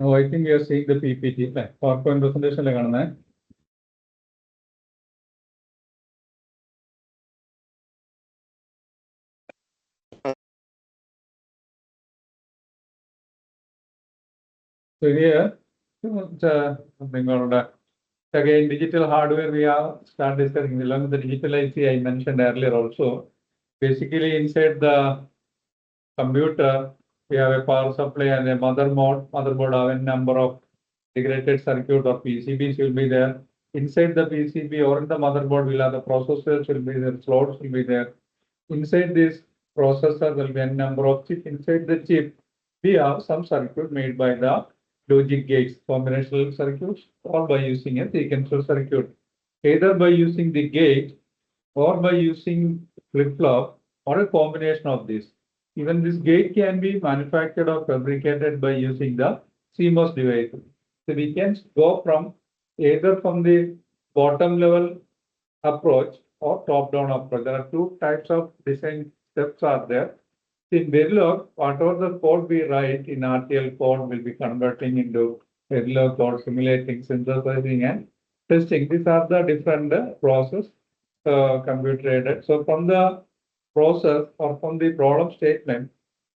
Now I think we are seeing the PPT, like PowerPoint presentation. So here, again, digital hardware, we have started discussing along with the digital IC I mentioned earlier also. Basically, inside the computer, we have a power supply and a motherboard. Motherboard have a number of integrated circuit or PCBs will be there. Inside the PCB or in the motherboard, will have the processors will be there, slots will be there. Inside this processor, there will be a number of chips. Inside the chip, we have some circuit made by the logic gates, combinational circuits, or by using a sequential circuit. Either by using the gate or by using flip-flop or a combination of this. Even this gate can be manufactured or fabricated by using the CMOS device. So we can go from either from the bottom level approach or top-down approach. There are two types of design steps are there. In Verilog, whatever the code we write in RTL code will be converting into Verilog code, simulating, synthesizing, and testing. These are the different process computer aided. So from the process or from the problem statement,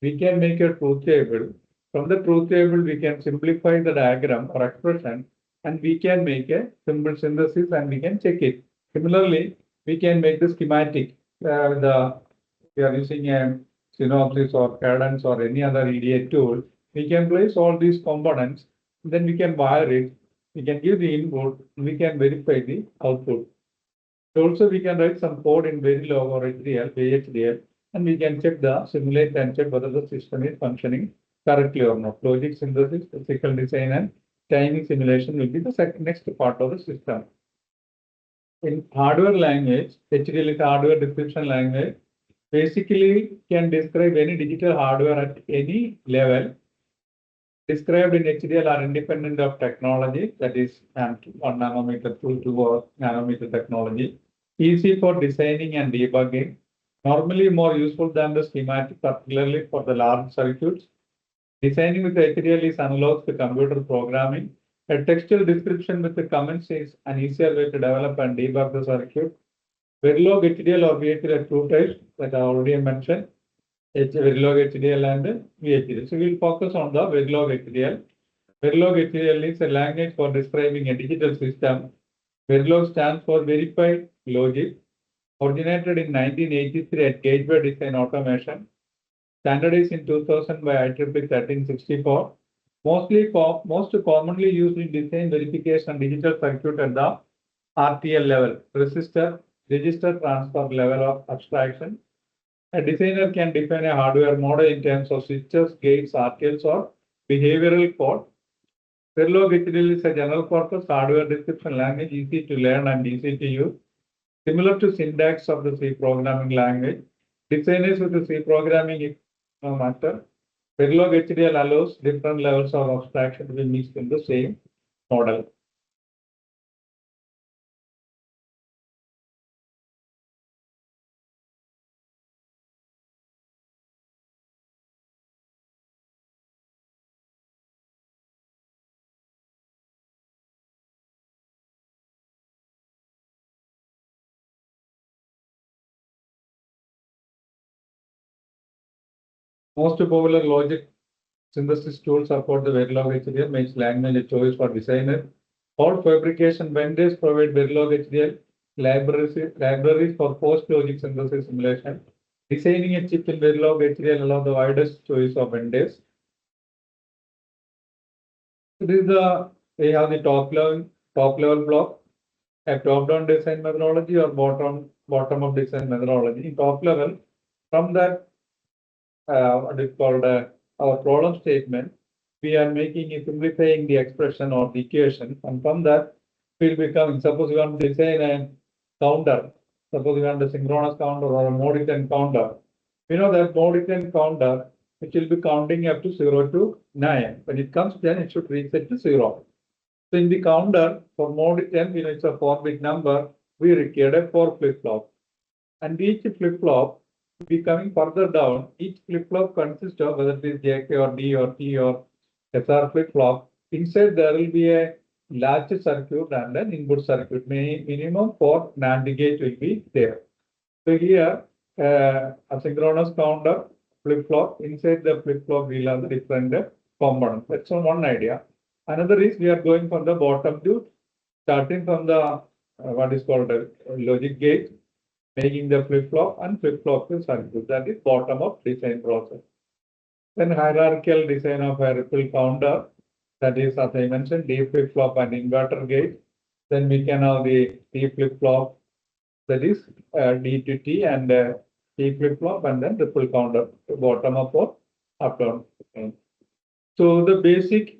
we can make a truth table. From the truth table, we can simplify the diagram or expression, and we can make a simple synthesis and we can check it. Similarly, we can make the schematic. We are using a Synopsys or Cadence or any other EDA tool. We can place all these components, then we can wire it. We can give the input, we can verify the output. Also, we can write some code in Verilog or HDL, VHDL, and we can check the simulate and check whether the system is functioning correctly or not. Logic synthesis, physical design, and timing simulation will be the next part of the system. In hardware language, HDL is hardware description language. Basically, can describe any digital hardware at any level. Described in HDL are independent of technology, that is 1 nanometer to 2 nanometer technology. Easy for designing and debugging. Normally more useful than the schematic, particularly for the large circuits. Designing with HDL is analogous to computer programming. A textual description with the comments is an easier way to develop and debug the circuit. Verilog HDL or VHDL are two types that I already mentioned. Verilog HDL and VHDL. So we'll focus on the Verilog HDL. Verilog HDL is a language for describing a digital system. Verilog stands for Verified Logic. Originated in 1983 at Gateway Design Automation. Standardized in 2000 by IEEE 1364. Most commonly used in design verification and digital circuit at the RTL level, register transfer level of abstraction. A designer can define a hardware model in terms of switches, gates, RTLs, or behavioral code. Verilog HDL is a general purpose hardware description language, easy to learn and easy to use. Similar to syntax of the C programming language. Designers with the C programming is no matter. Verilog HDL allows different levels of abstraction to be mixed in the same model. Most popular logic synthesis tools support the Verilog HDL, makes language a choice for designer. All fabrication vendors provide Verilog HDL libraries for post-logic synthesis simulation. Designing a chip in Verilog HDL allows the widest choice of vendors. This is we have the top level block, a top-down design methodology or bottom-up design methodology. In top level, from that what is called our problem statement, we are simplifying the expression or the equation, and from that we'll become, suppose you want to design a counter, suppose you want a synchronous counter or a mode-10 counter. We know that mode-10 counter, which will be counting up to 0 to 9. When it comes 10, it should reset to 0. So in the counter for mode-10, it's a 4-bit number, we require a 4 flip-flop. And each flip-flop be coming further down, each flip-flop consists of whether it is JK or D or T or SR flip-flop, inside there will be a latch circuit and an input circuit. Minimum 4 NAND gate will be there. So here, asynchronous counter flip-flop. Inside the flip-flop, we'll have the different components. That's one idea. Another is we are going from the bottom to starting from the what is called a logic gate, making the flip-flop and flip-flop to circuit. That is bottom of design process. Then hierarchical design of a ripple counter. That is, as I mentioned, D flip-flop and inverter gate. Then we can have the T flip-flop, that is D to T, and T flip-flop, and then ripple counter, bottom up or up down. So the basic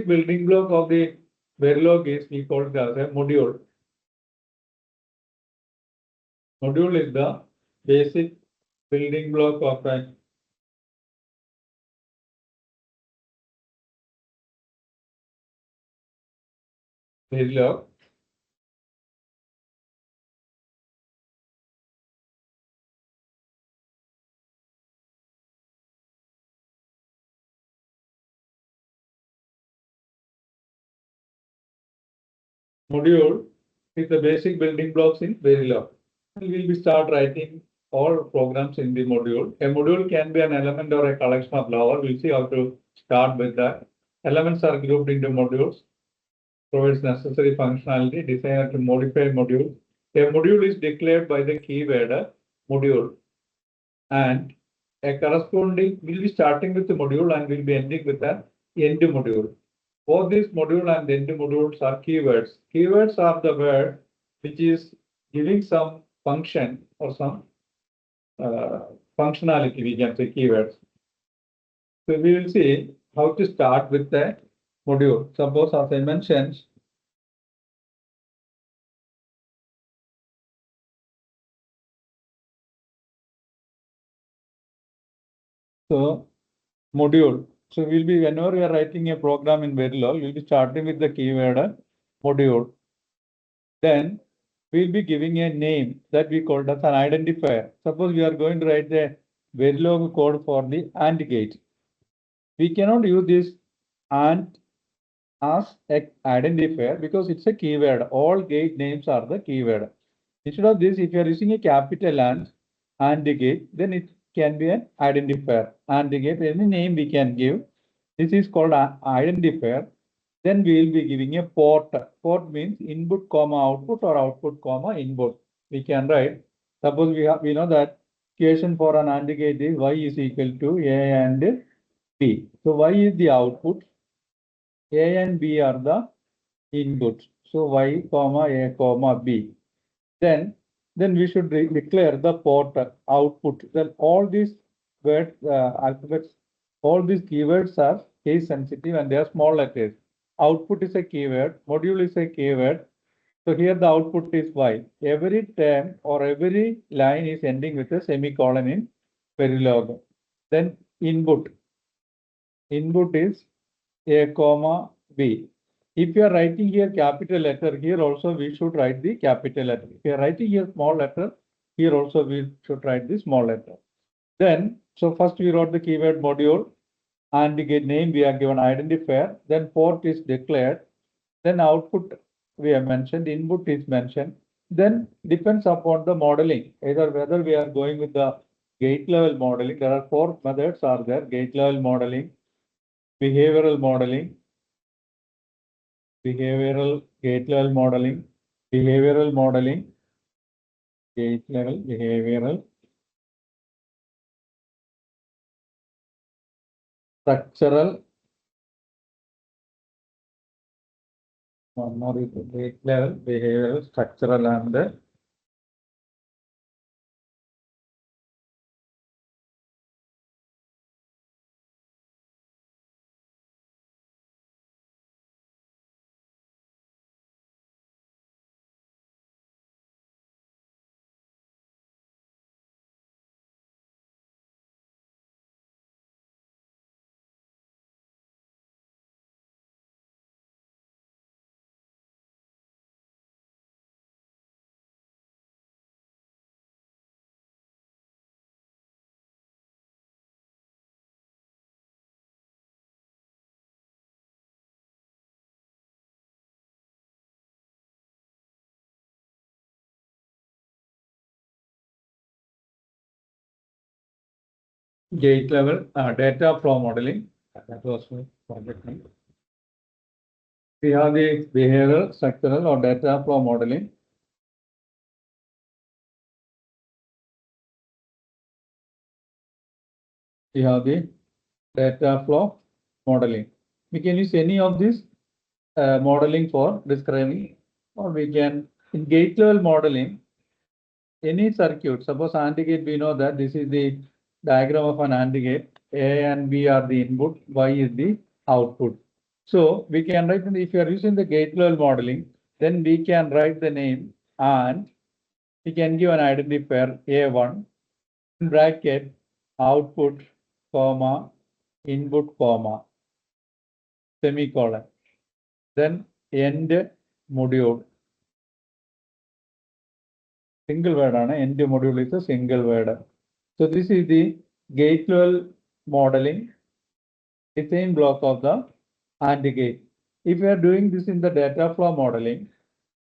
building block of the Verilog is we call it as a module. Module is the basic building block of a Verilog. Module is the basic building blocks in Verilog. We will start writing all programs in the module. A module can be an element or a collection of levels. We'll see how to start with that. Elements are grouped into modules, provides necessary functionality, designed to modify modules. A module is declared by the keyword module, and a corresponding will be starting with the module and will be ending with an end module. Both this module and end modules are keywords. Keywords are the word which is giving some function or some functionality, we can say keywords. So we will see how to start with the module. Suppose, as I mentioned, so module. So we'll be, whenever we are writing a program in Verilog, we'll be starting with the keyword module. Then we'll be giving a name that we call as an identifier. Suppose we are going to write the Verilog code for the AND gate. We cannot use this AND as an identifier because it's a keyword. All gate names are the keyword. Instead of this, if you are using a capital AND gate, then it can be an identifier. AND gate, any name we can give. This is called an identifier. Then we will be giving a port. Port means input comma output or output comma input. We can write. Suppose we know that equation for an AND gate is y is equal to a and b. So y is the output. A and B are the inputs. So y comma A comma B. Then we should declare the port output. Then all these words, alphabets, all these keywords are case sensitive and they are small letters. Output is a keyword, module is a keyword. So here the output is y. Every term or every line is ending with a semicolon in Verilog. Then input is A comma B. If you are writing here capital letter, here also we should write the capital letter. If you are writing here small letter, here also we should write the small letter. Then, so first we wrote the keyword module and the name we are given identifier. Then port is declared. Then output we have mentioned, input is mentioned. Then depends upon the modeling, either whether we are going with the gate level modeling. There are 4 methods are there: gate level modeling, behavioral modeling, behavioral gate level modeling, behavioral modeling, gate level, behavioral, structural, one more is gate level, behavioral, structural, and gate level data flow modeling. That was my project name. We have the behavioral, structural, or data flow modeling. We have the data flow modeling. We can use any of this modeling for describing, or we can, in gate level modeling, any circuit, suppose AND gate, we know that this is the diagram of an AND gate. A and B are the input, Y is the output. So we can write, if you are using the gate level modeling, then we can write the name and we can give an identifier A1 in bracket output, comma, input, comma, semicolon. Then end module. Single word on end module is a single word. So this is the gate level modeling design block of the AND gate. If we are doing this in the data flow modeling,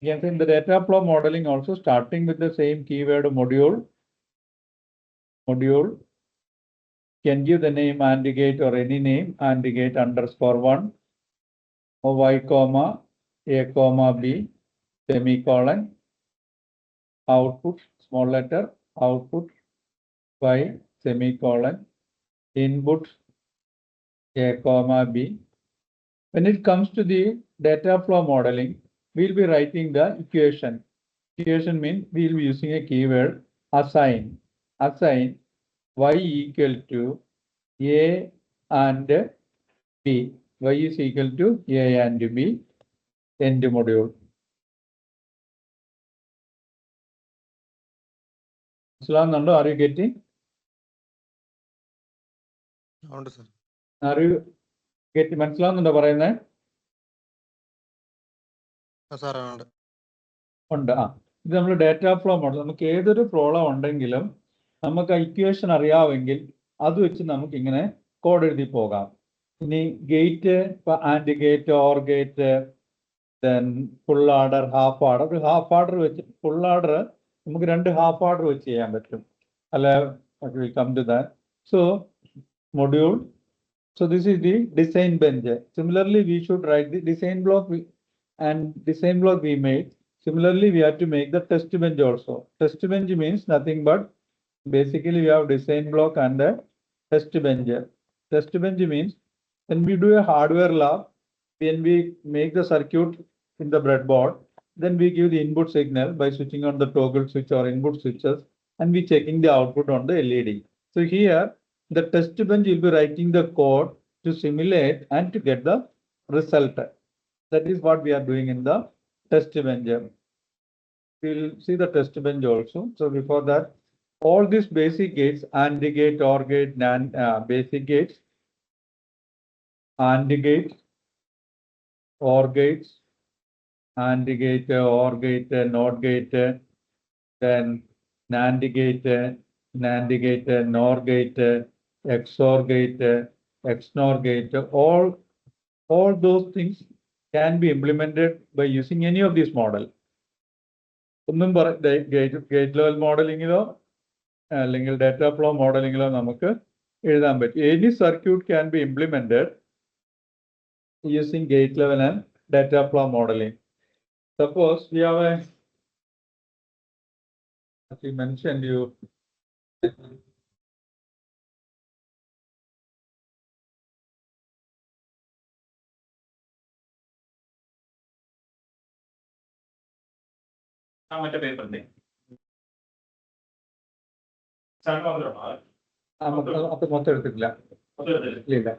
you can say in the data flow modeling also starting with the same keyword module. Module can give the name AND gate or any name AND gate _1 or Y comma A comma B semicolon output small letter output Y semicolon input A comma B. When it comes to the data flow modeling, we'll be writing the equation. Equation means we'll be using a keyword assign. Assign Y equal to A and B. Y is equal to A and B. End module. Are you getting? Are you getting? മനസ്സിലാവുന്നുണ്ടോ പറയുന്നത്? ഉണ്ട്. ഇത് നമ്മൾ data flow model. നമുക്ക് ഏതൊരു problem ഉണ്ടെങ്കിലും നമുക്ക് equation അറിയാമെങ്കിൽ അത് വെച്ച് നമുക്ക് ഇങ്ങനെ കോഡ് എഴുതി പോകാം. ഇനി ഗേറ്റ്, ഇപ്പൊ and gate, or gate, then full adder, half adder. ഒരു ഹാഫ് ആർഡർ വെച്ച് ഫുൾ ആർഡർ നമുക്ക് 2 ഹാഫ് ആർഡർ വെച്ച് ചെയ്യാൻ പറ്റും. അല്ല, come to that. So module. So this is the design bench. Similarly, we should write the design block and design block we made. Similarly, we have to make the test bench also. Test bench means nothing but basically we have design block and a test bench. Test bench means when we do a hardware lab, when we make the circuit in the breadboard, then we give the input signal by switching on the toggle switch or input switches, and we checking the output on the LED. So here, the test bench will be writing the code to simulate and to get the result. That is what we are doing in the test bench. We'll see the test bench also. So before that, all these basic gates, AND gate, OR gate, NAND, basic gates, AND gate, OR gates, AND gate, OR gate, NOT gate, then NAND gate, NAND gate, NOR gate, XOR gate, XNOR gate, all those things can be implemented by using any of these model. Gate level modelingilo അല്ലെങ്കിൽ data flow modelingilo നമുക്ക് എഴുതാൻ പറ്റും. Any circuit can be implemented using gate level and data flow modeling. Suppose we have a, as we mentioned, you മറ്റേ പേപ്പറിന്റെ മൊത്തം എടുത്തിട്ടില്ല. ഇല്ല.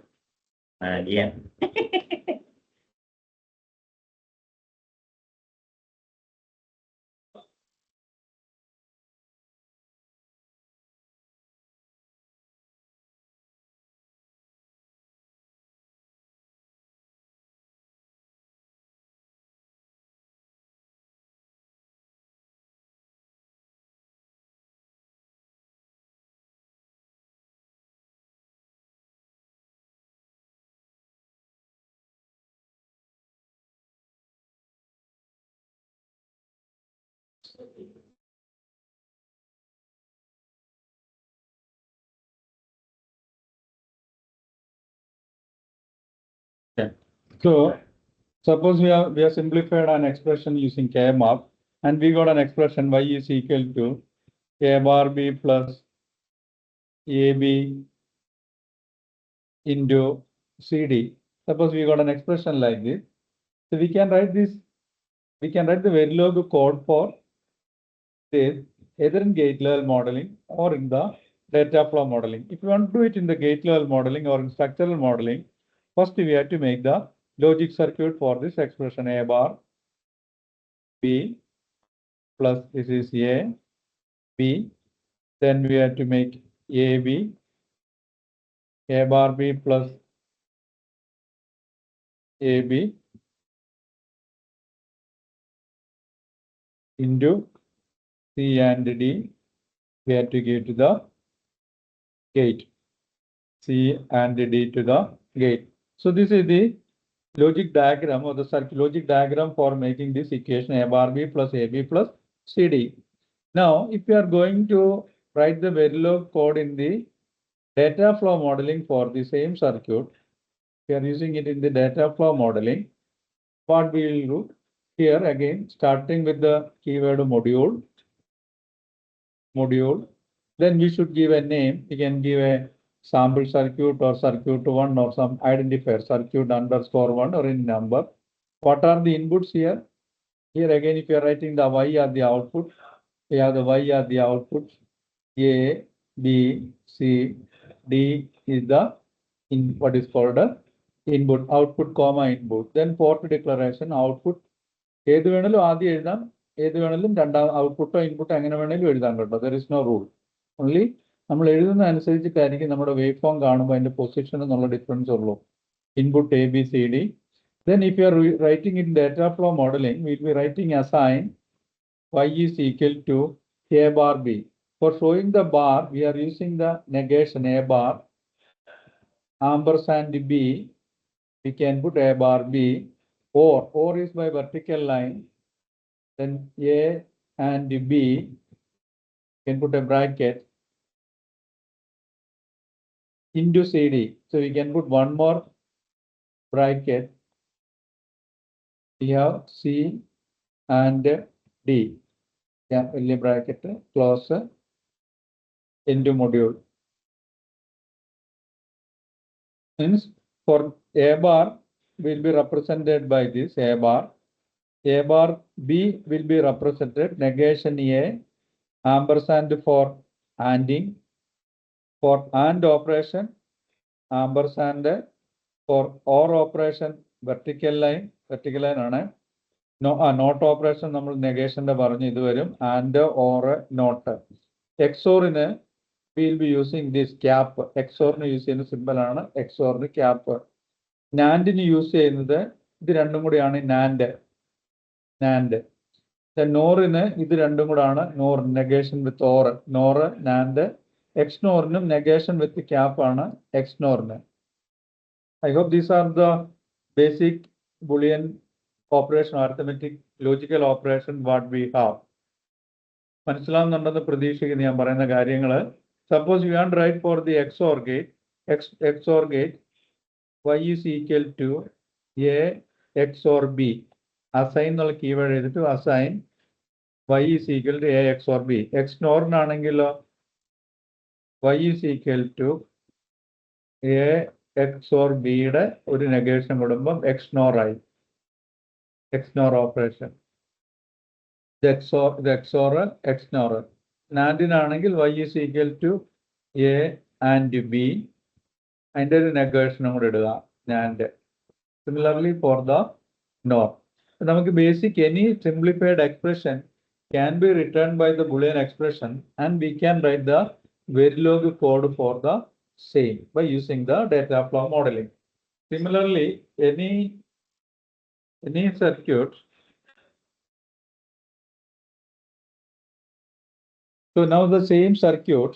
So suppose we have simplified an expression using K map, and we got an expression y is equal to A bar B plus AB into CD. Suppose we got an expression like this. So we can write this, we can write the Verilog code for this either in gate level modeling or in the data flow modeling. If you want to do it in the gate level modeling or in structural modeling, first we have to make the logic circuit for this expression A bar B plus this is A B. Then we have to make AB, A bar B plus AB into C and D. We have to give to the gate. C and D to the gate. So this is the logic diagram or the circuit logic diagram for making this equation A bar B plus AB plus CD. Now, if you are going to write the Verilog code in the data flow modeling for the same circuit, we are using it in the data flow modeling. What we will do here again, starting with the keyword module, then we should give a name. We can give a sample circuit or circuit 1 or some identifier circuit _1 or in number. What are the inputs here? Here again, if you are writing the y are the output, we have the y are the output. A, B, C, D is the in what is called a input, output comma input. Then port declaration output. ഏത് വേണേലും ആദ്യം എഴുതാം, ഏത് വേണേലും രണ്ടാം ഔട്ട്പുട്ടോ ഇൻപുട്ടോ എങ്ങനെ വേണേലും എഴുതാൻ കേട്ടോ. There is no rule. Only നമ്മൾ എഴുതുന്ന അനുസരിച്ചിട്ടായിരിക്കും നമ്മുടെ വേവ് ഫോം കാണുമ്പോൾ അതിന്റെ പൊസിഷൻ എന്നുള്ള ഡിഫറൻസ് ഉള്ളൂ. Input A, B, C, D. Then if you are writing in data flow modeling, we will be writing assign y is equal to A bar B. For showing the bar, we are using the negation A bar ampersand B. We can put A bar B. Or is by vertical line, then A and B can put a bracket into CD. So we can put one more bracket. We have C and D. Yeah, only bracket close into module. Means for A bar will be represented by this A bar. A bar B will be represented negation A, ampersand for ANDing, for AND operation, ampersand for OR operation, vertical line ആണ്. Not operation നമ്മൾ നെഗേഷന്റെ പറഞ്ഞു ഇത് വരും and or not. എക്സോറിന് will be using this cap. എക്സോറിന് use ചെയ്യുന്ന simple ആണ് എക്സോറിന് ക്യാപ്പ്. നാൻഡിന് യൂസ് ചെയ്യുന്നത് ഇത് രണ്ടും കൂടിയാണ് നാൻഡ്. നോറിന് ഇത് രണ്ടും കൂടാണ് nor, negation with or, nor nand. എക്സ്നോറിനും നെഗേഷൻ വിത്ത് ക്യാപ്പ് ആണ് എക്സ്നോറിന്. I hope these are the basic Boolean operation, arithmetic logical operation what we have. മനസ്സിലാവുന്നുണ്ടെന്ന് പ്രതീക്ഷിക്കുന്നു ഞാൻ പറയുന്ന കാര്യങ്ങൾ. Suppose you want to write for the XOR gate, XOR gate, y is equal to A XOR B. Assign എന്നുള്ള keyword എഴുതിട്ട് assign y is equal to A XOR B. XNOR ആണെങ്കിലോ y is equal to A XOR B യുടെ ഒരു negation കൊടുക്കുമ്പം XNOR ആയി. XNOR operation. XNOR. നാൻഡിനാണെങ്കിൽ y is equal to A and B. അതിൻ്റെ ഒരു നെഗേഷനും കൂടെ ഇടുക NAND. Similarly for the NOR. നമുക്ക് basic any simplified expression can be returned by the Boolean expression and we can write the Verilog code for the same by using the data flow modeling. Similarly, any circuit. So now the same circuit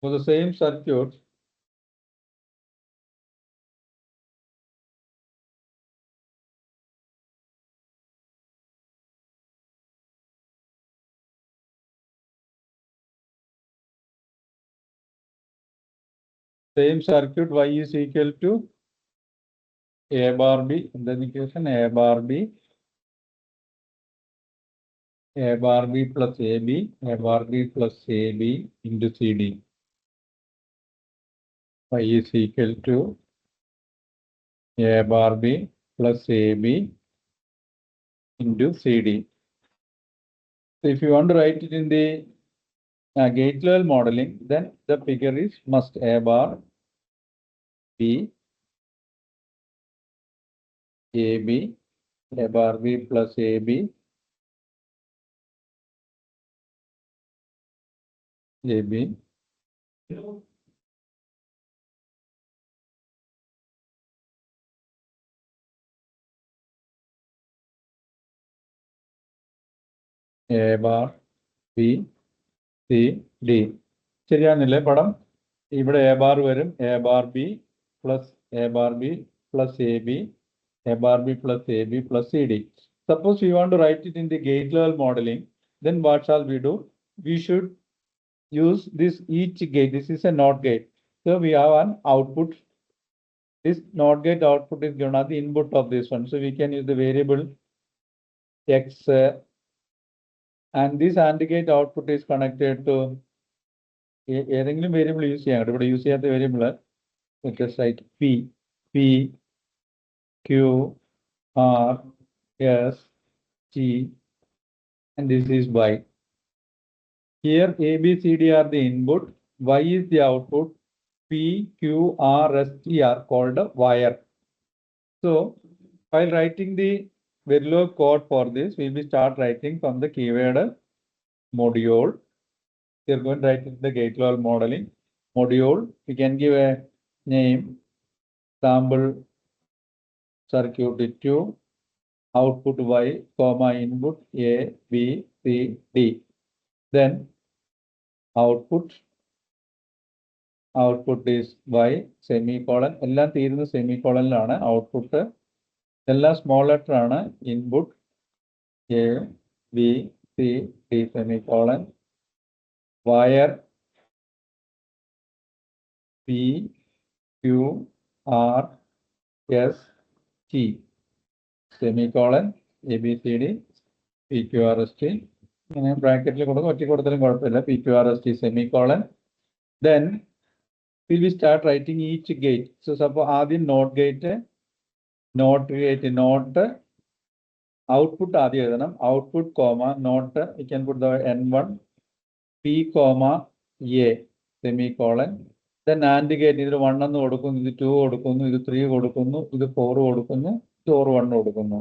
For the same circuit, y is equal to A bar B, in the equation A bar B plus AB, A bar B plus AB into CD. Y is equal to A bar B plus AB into CD. So if you want to write it in the gate level modeling, then the figure is must A bar B AB, A bar B plus AB, AB, A bar B C D. ശരിയാണല്ലേ പടം? ഇവിടെ A bar വരും, A bar B plus A bar B plus AB, A bar B plus AB plus CD. Suppose we want to write it in the gate level modeling, then what shall we do? We should use this each gate. This is a NOT gate. So we have an output. This NOT gate output is given as the input of this one. So we can use the variable X and this AND gate output is connected to ഏതെങ്കിലും variable use ചെയ്യാം. ഇവിടെ use ചെയ്യാത്ത variable സൈറ്റ് P Q R S T and this is Y. Here A B C D are the input, Y is the output, P Q R S T are called a wire. So while writing the Verilog code for this, we will start writing from the keyword module. We are going to write in the gate level modeling module. We can give a name, sample circuit 2, output Y, comma input A, B, C, D. Then output is Y, semicolon. എല്ലാം തീരുന്ന സെമിക്കോളനിലാണ് output. എല്ലാം small letter ആണ്. Input A, B, C, D, semicolon. Wire P, Q, R, S, T, semicolon, A, B, C, D, P, Q, R, S, T. ഇങ്ങനെ ബ്രാക്കറ്റിൽ കൊടുക്കും, ഒറ്റ കൊടുത്താലും കുഴപ്പമില്ല. P, Q, R, S, T, semicolon. Then we will start writing each gate. So suppose ആദ്യം NOT gate, output ആദ്യം എഴുതണം. Output, comma, NOT, we can put the N1, P, comma, A, semicolon. Then AND gate, ഇതിൽ 1 എന്ന് കൊടുക്കുന്നു, ഇത് 2 കൊടുക്കുന്നു, ഇത് 3 കൊടുക്കുന്നു, ഇത് 4 കൊടുക്കുന്നു, ഇത് 1 കൊടുക്കുന്നു.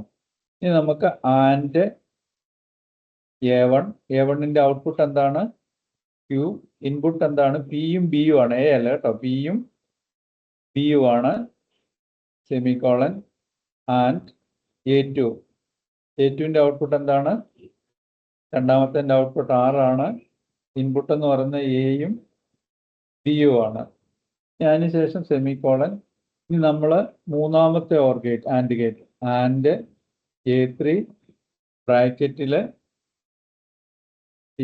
ഇനി നമുക്ക് AND A1ന്റെ ഔട്ട്പുട്ട് എന്താണ്? Q. ഇൻപുട്ട് എന്താണ്? പിയും ബിയും ആണ്. A അല്ല കേട്ടോ, പിയും ബിയും ആണ്. സെമിക്കോളൻ. ആൻഡ് A2ന്റെ ഔട്ട്പുട്ട് എന്താണ്? രണ്ടാമത്തെ ഔട്ട്പുട്ട് 6 ആണ്. ഇൻപുട്ട് എന്ന് പറയുന്നത് എയും ബിയും ആണ്. അതിനുശേഷം സെമിക്കോളൻ. ഇനി നമ്മൾ മൂന്നാമത്തെ OR gate, AND gate, and A3 ബ്രാക്കറ്റിൽ T,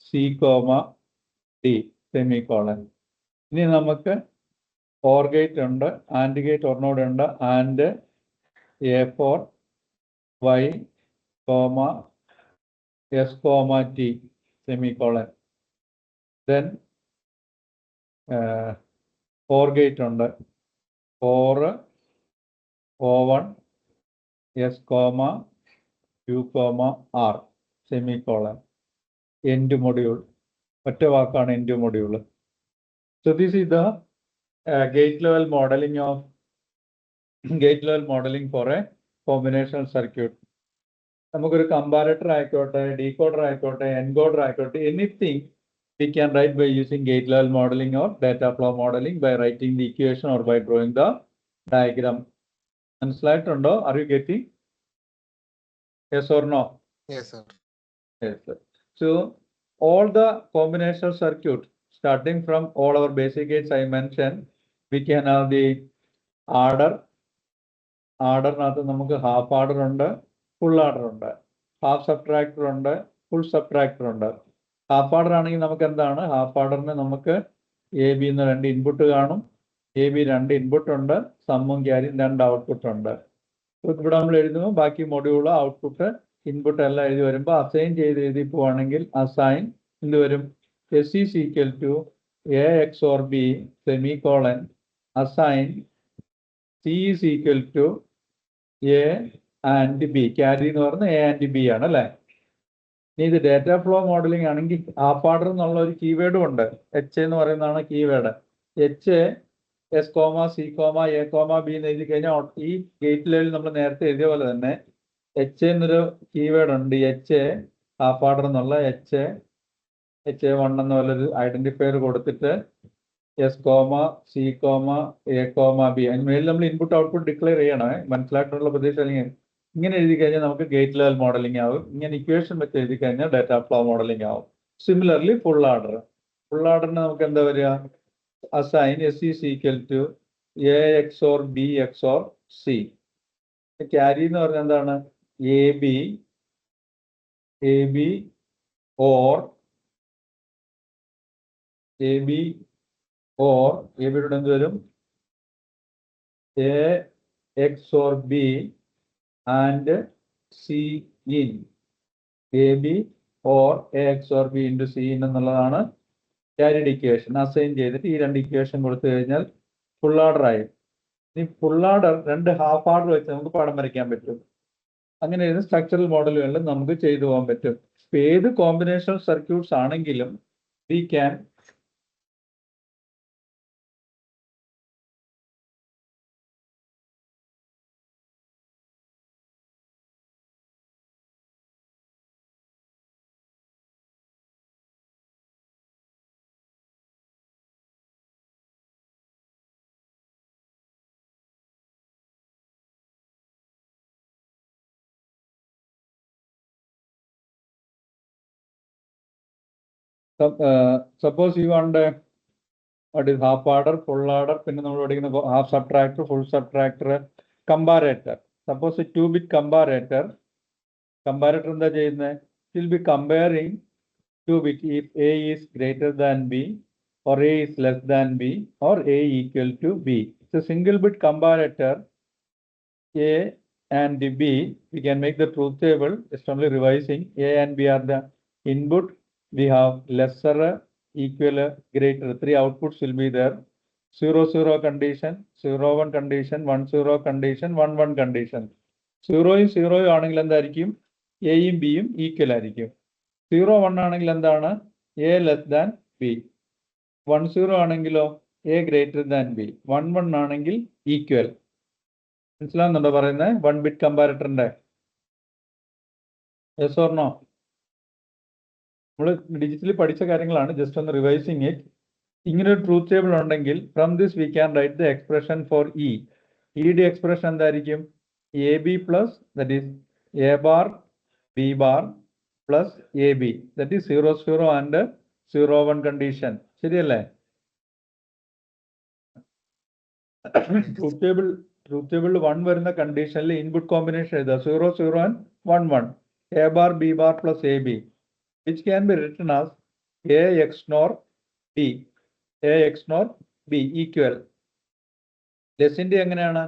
C, D, സെമിക്കോളൻ. ഇനി നമുക്ക് OR ഗേറ്റ് ഉണ്ട്, AND ഗേറ്റ് ഒരെണ്ണോടെ ഉണ്ട്. And A4 Y, S, T, semicolon. Then OR gate ഉണ്ട്. 4 O1 S, Q, R, semicolon. End module. ഒറ്റ വാക്കാണ് end module. So this is the gate level modeling for a combinational circuit. നമുക്കൊരു comparator ആയിക്കോട്ടെ, decoder ആയിക്കോട്ടെ, encoder ആയിക്കോട്ടെ, anything we can write by using gate level modeling or data flow modeling by writing the equation or by drawing the diagram. മനസ്സിലായിട്ടുണ്ടോ? Are you getting? Yes or no? Yes, sir. Yes, sir. So all the combinational circuit, starting from all our basic gates I mentioned, we can have the order. Order നമുക്ക് half order ഉണ്ട്, full order ഉണ്ട്, half subtractor ഉണ്ട്, full subtractor ഉണ്ട്. Half order ആണെങ്കിൽ നമുക്ക് എന്താണ്, half ഓർഡറിന് നമുക്ക് എ ബി എന്ന രണ്ട് ഇൻപുട്ട് കാണും. എ ബി രണ്ട് ഇൻപുട്ട് ഉണ്ട്, സമ്മും ക്യാരിയും രണ്ട് ഔട്ട്പുട്ട് ഉണ്ട്. ഇവിടെ നമ്മൾ എഴുതുമ്പോൾ ബാക്കി മൊഡ്യൂൾ ഔട്ട്പുട്ട് ഇൻപുട്ട് എല്ലാം എഴുതി വരുമ്പോൾ അസൈൻ ചെയ്ത് എഴുതി പോവാണെങ്കിൽ അസൈൻ എന്ത് വരും, S is equal to A XOR B semicolon assign C is equal to A and B. Carry എന്ന് പറഞ്ഞാൽ എ ആൻഡ് ബി ആണ് അല്ലേ. ഇനി ഇത് ഡേറ്റ ഫ്ലോ മോഡലിംഗ് ആണെങ്കിൽ ഹാഫ് ഓർഡർ എന്നുള്ള ഒരു കീവേഡും ഉണ്ട്. എച്ച് എന്ന് പറയുന്നതാണ് keyword. H S comma C comma A comma B എന്ന് എഴുതി കഴിഞ്ഞാൽ ഈ ഗേറ്റ് ലെവലിൽ നമ്മൾ നേരത്തെ എഴുതിയ പോലെ തന്നെ എച്ച് എന്നൊരു കീവേഡ് ഉണ്ട്. എച്ച് ഹാഫ് ഓർഡർ എന്നുള്ള എച്ച് വൺ എന്ന പോലെ ഒരു ഐഡന്റിഫയർ കൊടുത്തിട്ട് S comma C comma A comma B അതിന് മേലിൽ നമ്മൾ ഇൻപുട്ട് ഔട്ട്പുട്ട് ഡിക്ലെയർ ചെയ്യണേ. മനസ്സിലായിട്ടുള്ള പ്രതീക്ഷ. അല്ലെങ്കിൽ ഇങ്ങനെ എഴുതി കഴിഞ്ഞാൽ നമുക്ക് ഗേറ്റ് ലെവൽ മോഡലിംഗ് ആവും. ഇങ്ങനെ ഇക്വേഷൻ വെച്ച് എഴുതി കഴിഞ്ഞാൽ ഡാറ്റ ഫ്ലോ മോഡലിംഗ് ആവും. സിമിലർലി ഫുൾ ഓർഡറിന് നമുക്ക് എന്താ വരിക, assign S is equal to A XOR B XOR C. Carry എന്ന് പറഞ്ഞാൽ എന്താണ്, എ ബി ഓർ എ ബിയുടെ എന്ത് വരും, A XOR B and C in. A B or A XOR B into C in എന്നുള്ളതാണ് carried equation. Assign ചെയ്തിട്ട് ഈ രണ്ട് ഇക്വേഷൻ കൊടുത്തു കഴിഞ്ഞാൽ ഫുൾ ഓർഡർ ആയി. ഈ ഫുൾ ഓർഡർ രണ്ട് ഹാഫ് ഓർഡർ വെച്ച് നമുക്ക് പടം വരയ്ക്കാൻ പറ്റും. അങ്ങനെ സ്ട്രക്ചറൽ മോഡലുകളിൽ നമുക്ക് ചെയ്തു പോകാൻ പറ്റും. ഇപ്പൊ ഏത് കോമ്പിനേഷണൽ സർക്യൂട്ട്സ് ആണെങ്കിലും we can suppose you want what is half order, full order, പിന്നെ നമ്മൾ പഠിക്കുന്ന half subtractor, full subtractor, comparator. Suppose 2-bit comparator എന്താ ചെയ്യുന്നത്, will be comparing 2-bit if A is greater than B or A is less than B or A equal to B. It's a single bit comparator. A and B, we can make the truth table, just only revising. A and B are the input. We have lesser, equal, greater. 3 outputs will be there. 0-0 condition, 0-1 condition, 1-0 condition, 1-1 condition. 0 ആണെങ്കിൽ എന്തായിരിക്കും, എയും ബിയും equal ആയിരിക്കും. 0-1 ആണെങ്കിൽ എന്താണ്, A less than B. 1-0 ആണെങ്കിലോ A greater than B. 1-1 ആണെങ്കിൽ equal. മനസ്സിലാവുന്നുണ്ടോ പറയുന്നത്, 1-bit കമ്പാരറ്ററിന്റെ? Yes or no? നമ്മൾ ഡിജിറ്റലി പഠിച്ച കാര്യങ്ങളാണ്, ജസ്റ്റ് ഒന്ന് റിവൈസിങ് ഇറ്റ്. ഇങ്ങനെ ഒരു ട്രൂത്ത് ടേബിൾ ഉണ്ടെങ്കിൽ from this we can write the expression for E. ഇയുടെ എക്സ്പ്രഷൻ എന്തായിരിക്കും, A B plus that is A bar B bar plus A B, that is 0-0 and 0-1 condition. ശരിയല്ലേ? Truth ടേബിളിൽ 1 വരുന്ന കണ്ടീഷനിൽ input combination എഴുതുക 0-0 and 1-1. A bar B bar plus A B, which can be written as A XNOR B. A XNOR B equal. ലെസ്സിന്റെ എങ്ങനെയാണ്,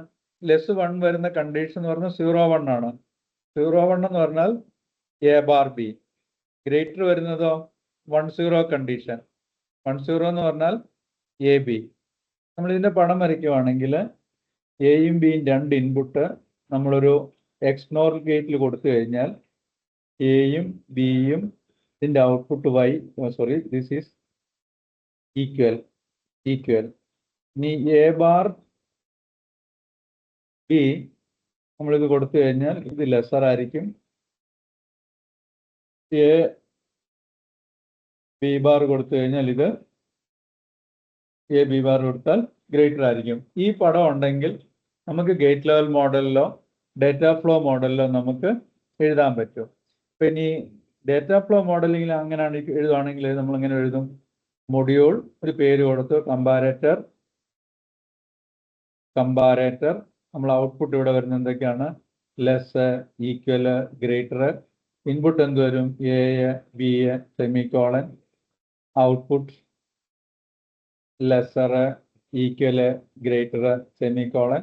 less 1 വരുന്ന condition എന്ന് പറഞ്ഞാൽ 0-1 ആണ്. 0-1 എന്ന് പറഞ്ഞാൽ എ ബാർ ബി. ഗ്രേറ്റർ വരുന്നതോ 1-0 കണ്ടീഷൻ. 1-0 എന്ന് പറഞ്ഞാൽ എ ബി. നമ്മൾ ഇതിന്റെ പടം വരയ്ക്കുവാണെങ്കിൽ എയും ബിയും രണ്ട് ഇൻപുട്ട് നമ്മളൊരു എക്സ്നോർ ഗേറ്റിൽ കൊടുത്തു കഴിഞ്ഞാൽ എയും ബിയും ഇതിന്റെ output Y, sorry this is equal. ഇനി എ ബാർ ബി നമ്മളിത് കൊടുത്തു കഴിഞ്ഞാൽ ഇത് ലെസർ ആയിരിക്കും. എ ബി ബാർ കൊടുത്തു കഴിഞ്ഞാൽ ഇത് എ ബി ബാർ കൊടുത്താൽ ഗ്രേറ്റർ ആയിരിക്കും. ഈ പടം ഉണ്ടെങ്കിൽ നമുക്ക് ഗേറ്റ് ലെവൽ മോഡലിലോ ഡേറ്റ ഫ്ലോ മോഡലിലോ നമുക്ക് എഴുതാൻ പറ്റും. അപ്പൊ ഇനി ഡേറ്റ ഫ്ലോ മോഡലിംഗിൽ അങ്ങനെയാണ് എഴുതുകയാണെങ്കിൽ നമ്മൾ ഇങ്ങനെ എഴുതും. മൊഡ്യൂൾ ഒരു പേര് കൊടുത്തു, കമ്പാരേറ്റർ. നമ്മൾ ഔട്ട്പുട്ട് ഇവിടെ വരുന്നത് എന്തൊക്കെയാണ്? Less, equal, greater. ഇൻപുട്ട് എന്ത് വരും? A, B, semicolon. Output lesser, equal, greater, semicolon.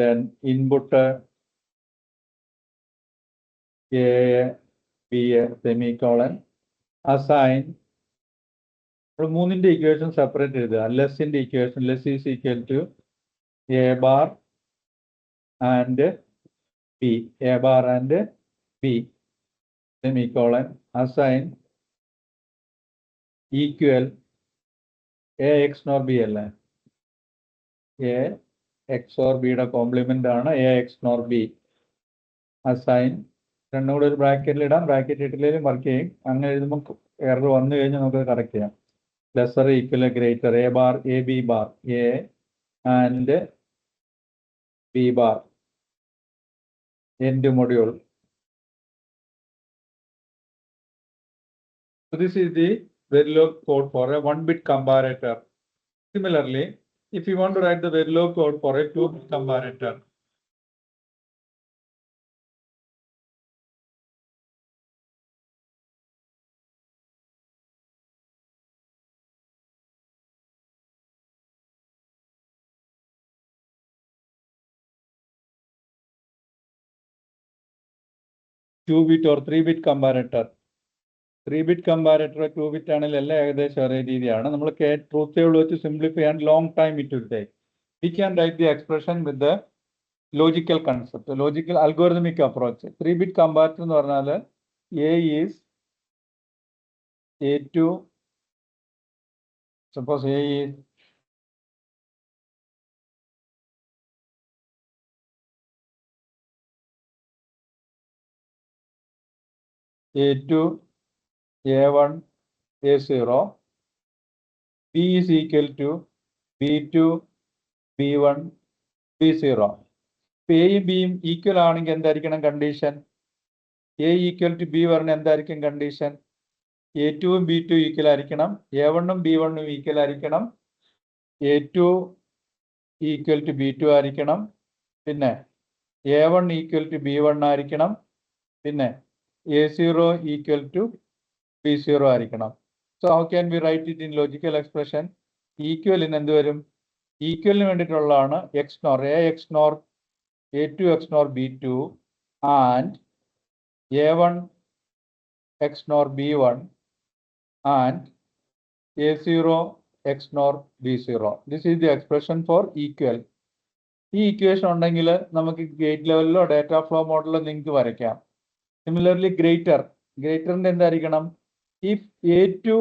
Then input A, B, semicolon. Assign. നമ്മൾ മൂന്നിന്റെ ഇക്വേഷൻ സെപ്പറേറ്റ് എഴുതുക. ലെസ്സിന്റെ equation, less is equal to A bar and B, A bar and B, semicolon. Assign equal A XNOR B അല്ലേ? A XOR ബിയുടെ complement ആണ് A XNOR B. Assign രണ്ടും കൂടെ ഒരു ബ്രാക്കറ്റിൽ ഇടാം, ബ്രാക്കറ്റ് ഇട്ടില്ലെങ്കിലും വർക്ക് ചെയ്യും. അങ്ങനെ എഴുതുമ്പോൾ എറർ വന്നു കഴിഞ്ഞാൽ നമുക്ക് കറക്റ്റ് ചെയ്യാം. Lesser, equal, greater. A bar, A B bar, A and B bar. End module. So this is the Verilog code for a 1-bit comparator. Similarly, if you want to write the Verilog code for a 2-bit comparator, two-bit or 3-bit comparator. 3-bit comparator 2-bit ആണെങ്കിൽ എല്ലാം ഏകദേശം ഒരേ രീതിയാണ്. നമ്മൾ truth table വെച്ച് simplify ചെയ്യാൻ long time it will take. We can write the expression with the logical concept, logical algorithmic approach. 3-bit comparator എന്ന് പറഞ്ഞാൽ A is A2, suppose A is A2, A1, A0. B is equal to B2, B1, B0. എയും ബിയും equal ആണെങ്കിൽ എന്തായിരിക്കണം condition? A equal to B പറഞ്ഞ എന്തായിരിക്കും condition? A2ഉം B2 equal ആയിരിക്കണം, A1ഉം B1ഉം equal ആയിരിക്കണം, A2 ഈക്വൽ ടു B2 ആയിരിക്കണം, പിന്നെ A1 ഈക്വൽ ടു B1 ആയിരിക്കണം, പിന്നെ A0 ഈക്വൽ ടു B0 ആയിരിക്കണം. So how can be write it in logical expression? ഈക്വലിന് എന്ത് വരും? ഈക്വലിന് വേണ്ടിയിട്ടുള്ളതാണ് XNOR, A XNOR A2 X NOR B2 and A1 X NOR B1 and A0 X NOR B0. This is the expression for equal. ഈ equation ഉണ്ടെങ്കിൽ നമുക്ക് gate ലെവലിലോ data flow മോഡലിലോ നിങ്ങൾക്ക് വരയ്ക്കാം. സിമിലർലി ഗ്രേറ്ററിന്റെ എന്തായിരിക്കണം? If A2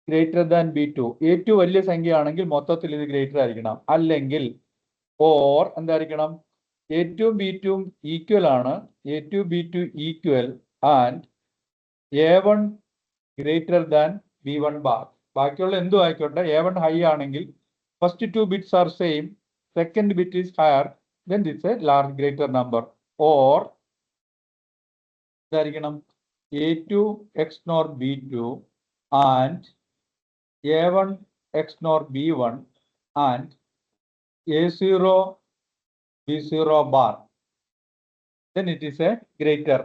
greater than B2, A2 വലിയ സംഖ്യ ആണെങ്കിൽ മൊത്തത്തിൽ ഇത് ഗ്രേറ്റർ ആയിരിക്കണം. അല്ലെങ്കിൽ ഓർ എന്തായിരിക്കണം? A2ഉം B2ഉം ഈക്വൽ ആണ്, A2 B2 equal and A1 greater than B1 bar. ബാക്കിയുള്ള എന്തും ആയിക്കോട്ടെ, A1 ഹൈ ആണെങ്കിൽ first 2 bits are same, second bit is higher, then it's A large greater number. Or എന്തായിരിക്കണം? A2 X NOR B2 and A1 X NOR B1 and A0 B0 bar, then it is a greater.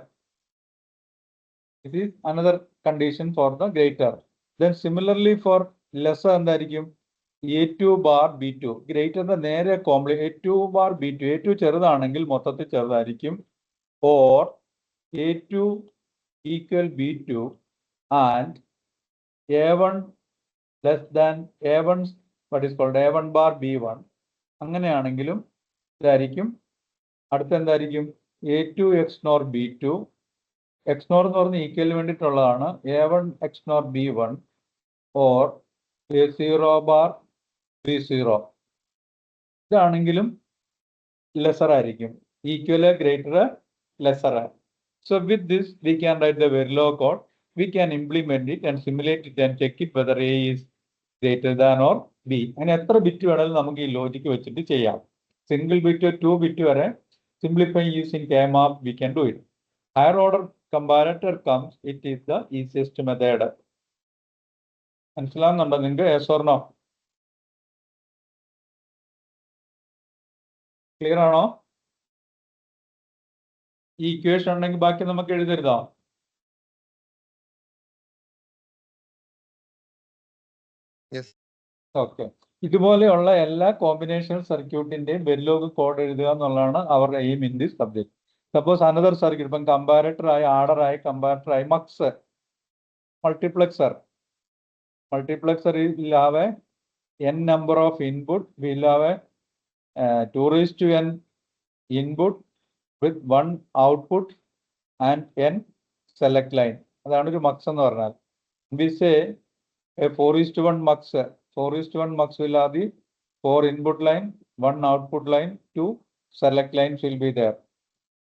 It is another condition for the greater. Then similarly for lesser എന്തായിരിക്കും? A2 bar B2 greater the നേരെ A2 bar B2, A2 ചെറുതാണെങ്കിൽ മൊത്തത്തിൽ ചെറുതായിരിക്കും. or A2 equal B2 and A1 less than A1 what is called A1 bar B1, അങ്ങനെയാണെങ്കിലും ഇതായിരിക്കും. അടുത്ത എന്തായിരിക്കും? A2 X NOR B2, X NOR എന്ന് പറഞ്ഞ ഈക്വലിന് വേണ്ടിയിട്ടുള്ളതാണ്, A1 X NOR B1 or A0 bar B0. ഇതാണെങ്കിലും ലെസർ ആയിരിക്കും, equal, greater, lesser. So with this we can write the Verilog code. We can implement it and simulate it and check it whether A is greater than or B. അങ്ങനെ എത്ര bit വേണമെങ്കിലും നമുക്ക് ഈ logic വെച്ചിട്ട് ചെയ്യാം. Single bit 2 bit വരെ simplify using K-map we can do it. higher order comparator comes, it is the easiest method. മനസ്സിലാവുന്നുണ്ടോ നിങ്ങൾക്ക്? Yes or no? ക്ലിയർ ആണോ? ഈ ഇക്വേഷൻ ഉണ്ടെങ്കിൽ ബാക്കി നമുക്ക് എഴുതരുതോ? ഓക്കെ. ഇതുപോലെയുള്ള എല്ലാ കോമ്പിനേഷൻ സർക്യൂട്ടിന്റെയും വെരിലോഗ് കോഡ് എഴുതുക എന്നുള്ളതാണ് അവരുടെ aim in this subject. Suppose another circuit, ഇപ്പം കമ്പാരറ്റർ ആയി, ആർഡർ ആയി, കമ്പാരറ്റർ ആയി, mugs, multiplexer will have a n number of input, will have a 2:n input with 1 output and n select line. അതാണ് ഒരു mugs എന്ന് പറഞ്ഞാൽ. We say a 4:1 mux. 4:1 mux will have the 4 input line, 1 output line, 2 select lines will be there.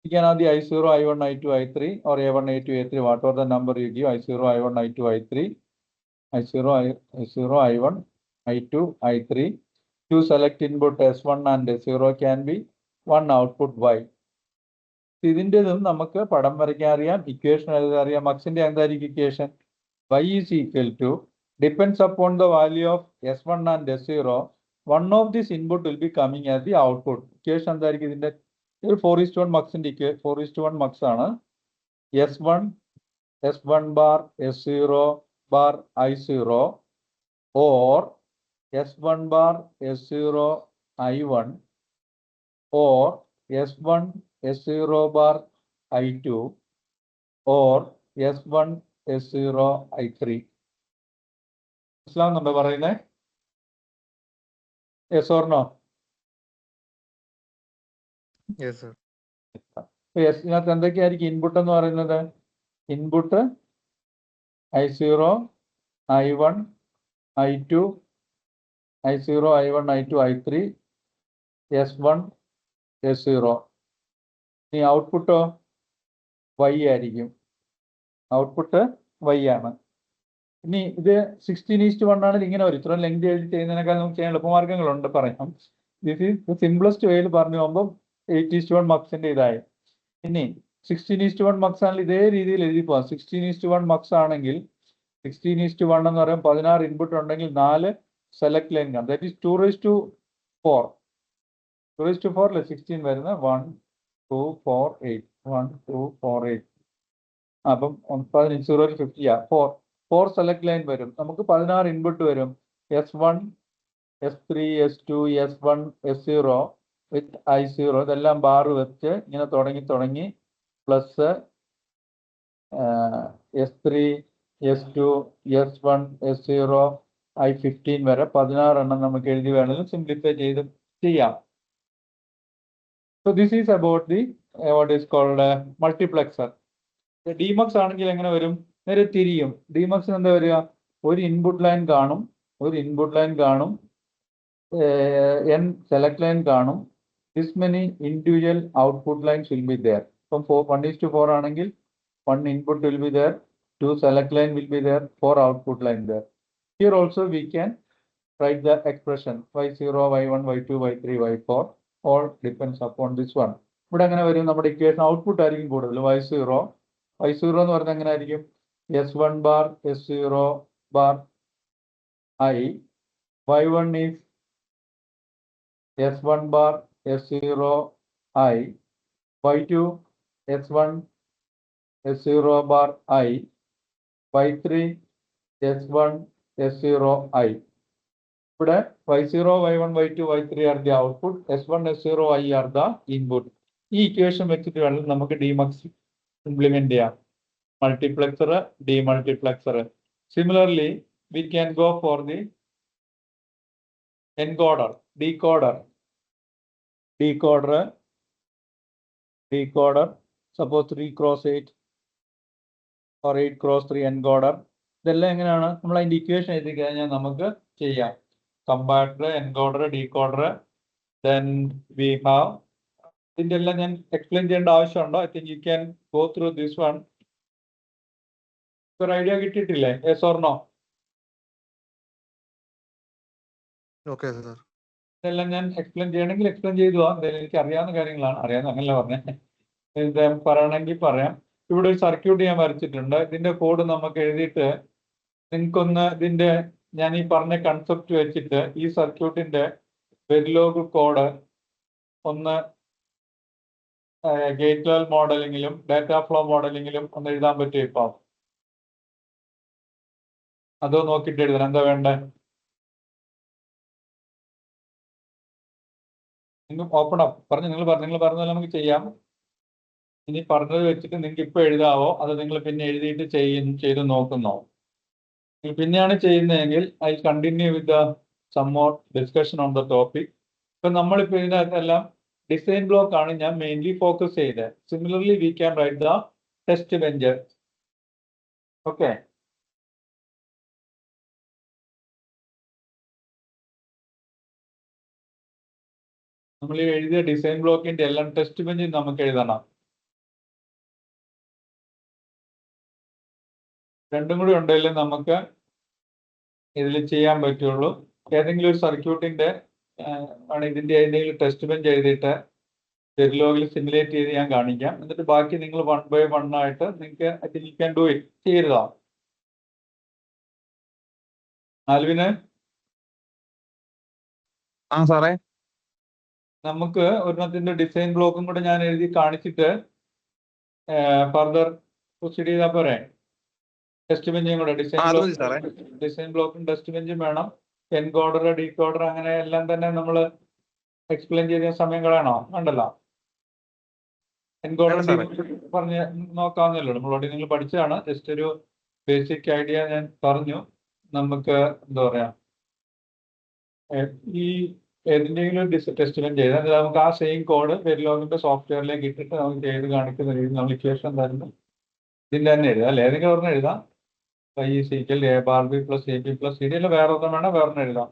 You can have the I0, I1, I2, I3 or A1, A2, A3, whatever the number you give, I0, I1, I2, I3, I0, I1, I2, I3. 2 select input S1 and S0 can be 1 output Y. ഇതിൻ്റെതും നമുക്ക് പടം വരയ്ക്കാൻ അറിയാം, equation എഴുതാൻ അറിയാം. മക്സിന്റെ എന്തായിരിക്കും equation? Y is equal to, depends upon the value of S1 and S0, one of this input will be coming as the output. Equation എന്തായിരിക്കും ഇതിന്റെ? ഒരു 4:1 മക്സിന്റെ 4:1 മക്സ് ആണ്. S1 bar S0 bar I0 or S1 bar S0 I1 or S1 S0 bar I2 or S1 S0 I3. മനസ്സിലാവുന്നുണ്ടോ പറയുന്നേ? Yes or no? ഇതിനകത്ത് എന്തൊക്കെയായിരിക്കും input എന്ന് പറയുന്നത്? Input I0, I1, I2, I0, I1, I2, I3, S1, S0. ഇനി ഔട്ട്പുട്ടോ Y ആയിരിക്കും. Output Y ആണ്. ഇനി ഇത് 16:1 ആണെങ്കിൽ ഇങ്ങനെ വരും. ഇത്ര ലെങ്ത് എഴുതി ചെയ്യുന്നതിനേക്കാൾ നമുക്ക് ചെയ്യാൻ എളുപ്പമാർഗ്ഗങ്ങളുണ്ട്, പറയാം. ദിസ് ഈസ് സിംപ്ലസ്റ്റ് വേയിൽ പറഞ്ഞു പോകുമ്പോൾ 8:1 മക്സിന്റെ ഇതായി. ഇനി 16:1 മക്സ് ആണെങ്കിൽ ഇതേ രീതിയിൽ എഴുതി പോവാം. 16:1 മക്സ് ആണെങ്കിൽ 16:1 എന്ന് പറയുമ്പോൾ 16 ഇൻപുട്ട് ഉണ്ടെങ്കിൽ 4 സെലക്ട് ലൈൻ കാണും. That is 2:4. 2:4 അല്ലേ 16 വരുന്നത്? 1, 2, 4, 8. 1, 2, 4, 8. അപ്പം 50 4 സെലക്ട് ലൈൻ വരും. നമുക്ക് 16 ഇൻപുട്ട് വരും. S1, S3, S2, S1, S0 വിത്ത് I0 ഇതെല്ലാം ബാർ വെച്ച് ഇങ്ങനെ തുടങ്ങി plus S3, S2, S1, S0, I15 വരെ 16 എണ്ണം നമുക്ക് എഴുതി വേണമെങ്കിൽ സിംപ്ലിഫൈ ചെയ്ത് ചെയ്യാം. So this is about the what is called multiplexer. ഡിമക്സ് ആണെങ്കിൽ എങ്ങനെ വരും? നേരെ തിരിയും. ഡിമക്സിന് എന്താ വരിക? ഒരു ഇൻപുട്ട് ലൈൻ കാണും, n സെലക്ട് ലൈൻ കാണും. This many individual output lines will be there. From 1:4 ആണെങ്കിൽ 1 input will be there, 2 select line will be there, 4 output line there. Here also we can write the expression Y0, Y1, Y2, Y3, Y4. All depends upon this one. ഇവിടെ എങ്ങനെ വരും? നമ്മുടെ equation output ആയിരിക്കും കൂടുതൽ. Y0 എന്ന് പറഞ്ഞാൽ എങ്ങനെ ആയിരിക്കും? S1 bar S0 bar I. Y1 is S1 bar S0 I. Y2 S1 S0 bar I. Y3 S1 S0 I. ഇവിടെ Y0, Y1, Y2, Y3 are the output. S1, S0 I are the input. ഈ equation വെച്ചിട്ട് വേണം നമുക്ക് ഡിമക്സ് implement ചെയ്യാം. Multiplexer, ഡിമൾട്ടിപ്ലെക്സർ. Similarly, we can go for the encoder, decoder. Suppose 3x8 or 8x3 encoder. ഇതെല്ലാം എങ്ങനെയാണ്? നമ്മൾ അതിന്റെ ഇക്വേഷൻ എഴുതി കഴിഞ്ഞാൽ നമുക്ക് ചെയ്യാം. Comparator, encoder, decoder. Then we have, ഇതിന്റെ എല്ലാം ഞാൻ എക്സ്പ്ലെയിൻ ചെയ്യേണ്ട ആവശ്യമുണ്ടോ? I think you can go through this one. ഒരു idea കിട്ടിയിട്ടില്ലേ? Yes or no? Okay, sir. ഇതെല്ലാം ഞാൻ എക്സ്പ്ലെയിൻ ചെയ്യണമെങ്കിൽ എക്സ്പ്ലെയിൻ ചെയ്തു പോവാം. എനിക്ക് അറിയാവുന്ന കാര്യങ്ങളാണ്. അറിയാവുന്ന അങ്ങനല്ല പറഞ്ഞേ. ഇത് പറയണമെങ്കിൽ പറയാം. ഇവിടെ ഒരു സർക്യൂട്ട് ഞാൻ വരച്ചിട്ടുണ്ട്. ഇതിന്റെ കോഡ് നമുക്ക് എഴുതിയിട്ട് നിങ്ങൾക്കൊന്ന് ഇതിന്റെ ഞാൻ ഈ പറഞ്ഞ കൺസെപ്റ്റ് വെച്ചിട്ട് ഈ സർക്യൂട്ടിന്റെ വെരിലോഗ് കോഡ് ഒന്ന് ഗേറ്റ് ലെവൽ മോഡലിങ്ങിലും ഡാറ്റ ഫ്ലോ മോഡലിങ്ങിലും ഒന്ന് എഴുതാൻ പറ്റും ഇപ്പം? അതോ നോക്കിയിട്ട് എഴുതണം? എന്താ വേണ്ടേ? നിങ്ങൾ ഓപ്പൺ അപ്പ് പറഞ്ഞു, നിങ്ങൾ പറഞ്ഞാൽ നമുക്ക് ചെയ്യാം. ഇനി പറഞ്ഞത് വെച്ചിട്ട് നിങ്ങൾക്ക് ഇപ്പൊ എഴുതാവോ അത് നിങ്ങൾ പിന്നെ എഴുതിയിട്ട് ചെയ്ത് നോക്കുന്നോ? നിങ്ങൾ പിന്നെയാണ് ചെയ്യുന്നതെങ്കിൽ I continue with the sum more discussion on the topic. ഇപ്പൊ നമ്മളിപ്പോ ഇതിനകത്തെല്ലാം ഡിസൈൻ ബ്ലോക്ക് ആണ് ഞാൻ മെയിൻലി ഫോക്കസ് ചെയ്തത്. Similarly V can write the test bench. Okay, നമ്മൾ ഈ എഴുതിയ ഡിസൈൻ ബ്ലോക്കിന്റെ എല്ലാം ടെസ്റ്റ് ബെഞ്ചിൽ നമുക്ക് എഴുതണം. രണ്ടും കൂടി ഉണ്ടെങ്കിൽ നമുക്ക് ഇതിൽ ചെയ്യാൻ പറ്റുള്ളൂ. ഏതെങ്കിലും ഒരു സർക്യൂട്ടിന്റെ ആണ് ഇതിന്റെ ഏതെങ്കിലും ടെസ്റ്റ് ബെഞ്ച് എഴുതിയിട്ട് വെരിലോഗിൽ സിമുലേറ്റ് ചെയ്ത് ഞാൻ കാണിക്കാം. എന്നിട്ട് ബാക്കി നിങ്ങൾ 1 by 1 ആയിട്ട് നിങ്ങൾക്ക് I think you can do it ചെയ്തതാ. ആൽവിന്, ആ സാറേ, നമുക്ക് ഒരെണ്ണത്തിന്റെ ഡിസൈൻ ബ്ലോക്കും കൂടെ ഞാൻ എഴുതി കാണിച്ചിട്ട് ഫർദർ പ്രൊസീഡ് ചെയ്താൽ പോരെ? ടെസ്റ്റ് ബെഞ്ചും കൂടെ ഡിസൈൻ ബ്ലോക്കും ടെസ്റ്റ് ബെഞ്ചും വേണം. എൻകോഡർ ഡീകോഡർ അങ്ങനെ എല്ലാം തന്നെ നമ്മൾ എക്സ്പ്ലെയിൻ ചെയ്ത സമയം കളയണോ? വേണ്ടല്ലോ. എൻകോഡർ പറഞ്ഞ് നോക്കാവുന്നല്ലോ, നമ്മൾ ഓൾറെഡി നിങ്ങൾ പഠിച്ചതാണ്. ജസ്റ്റ് ഒരു ബേസിക് ഐഡിയ ഞാൻ പറഞ്ഞു. നമുക്ക് എന്താ പറയാ, ഈ ഏതിൻ്റെങ്കിലും ടെസ്റ്റ് ബെഞ്ച് ചെയ്താൽ നമുക്ക് ആ സെയിം കോഡ് വെരിലോഗിന്റെ സോഫ്റ്റ്വെയറിലേക്ക് ഇട്ടിട്ട് നമുക്ക് ചെയ്ത് കാണിക്കുന്ന രീതിയിൽ നമ്മൾ ഇക്വേഷൻ തരുന്നു. ഇതിന്റെ തന്നെ എഴുതാം അല്ലെ? ഏതെങ്കിലും ഒരെണ്ണം എഴുതാം. y is equal to a bar b plus ab plus cd അല്ല വേറെ ഒന്നും വേണം, വേറെ എഴുതാം.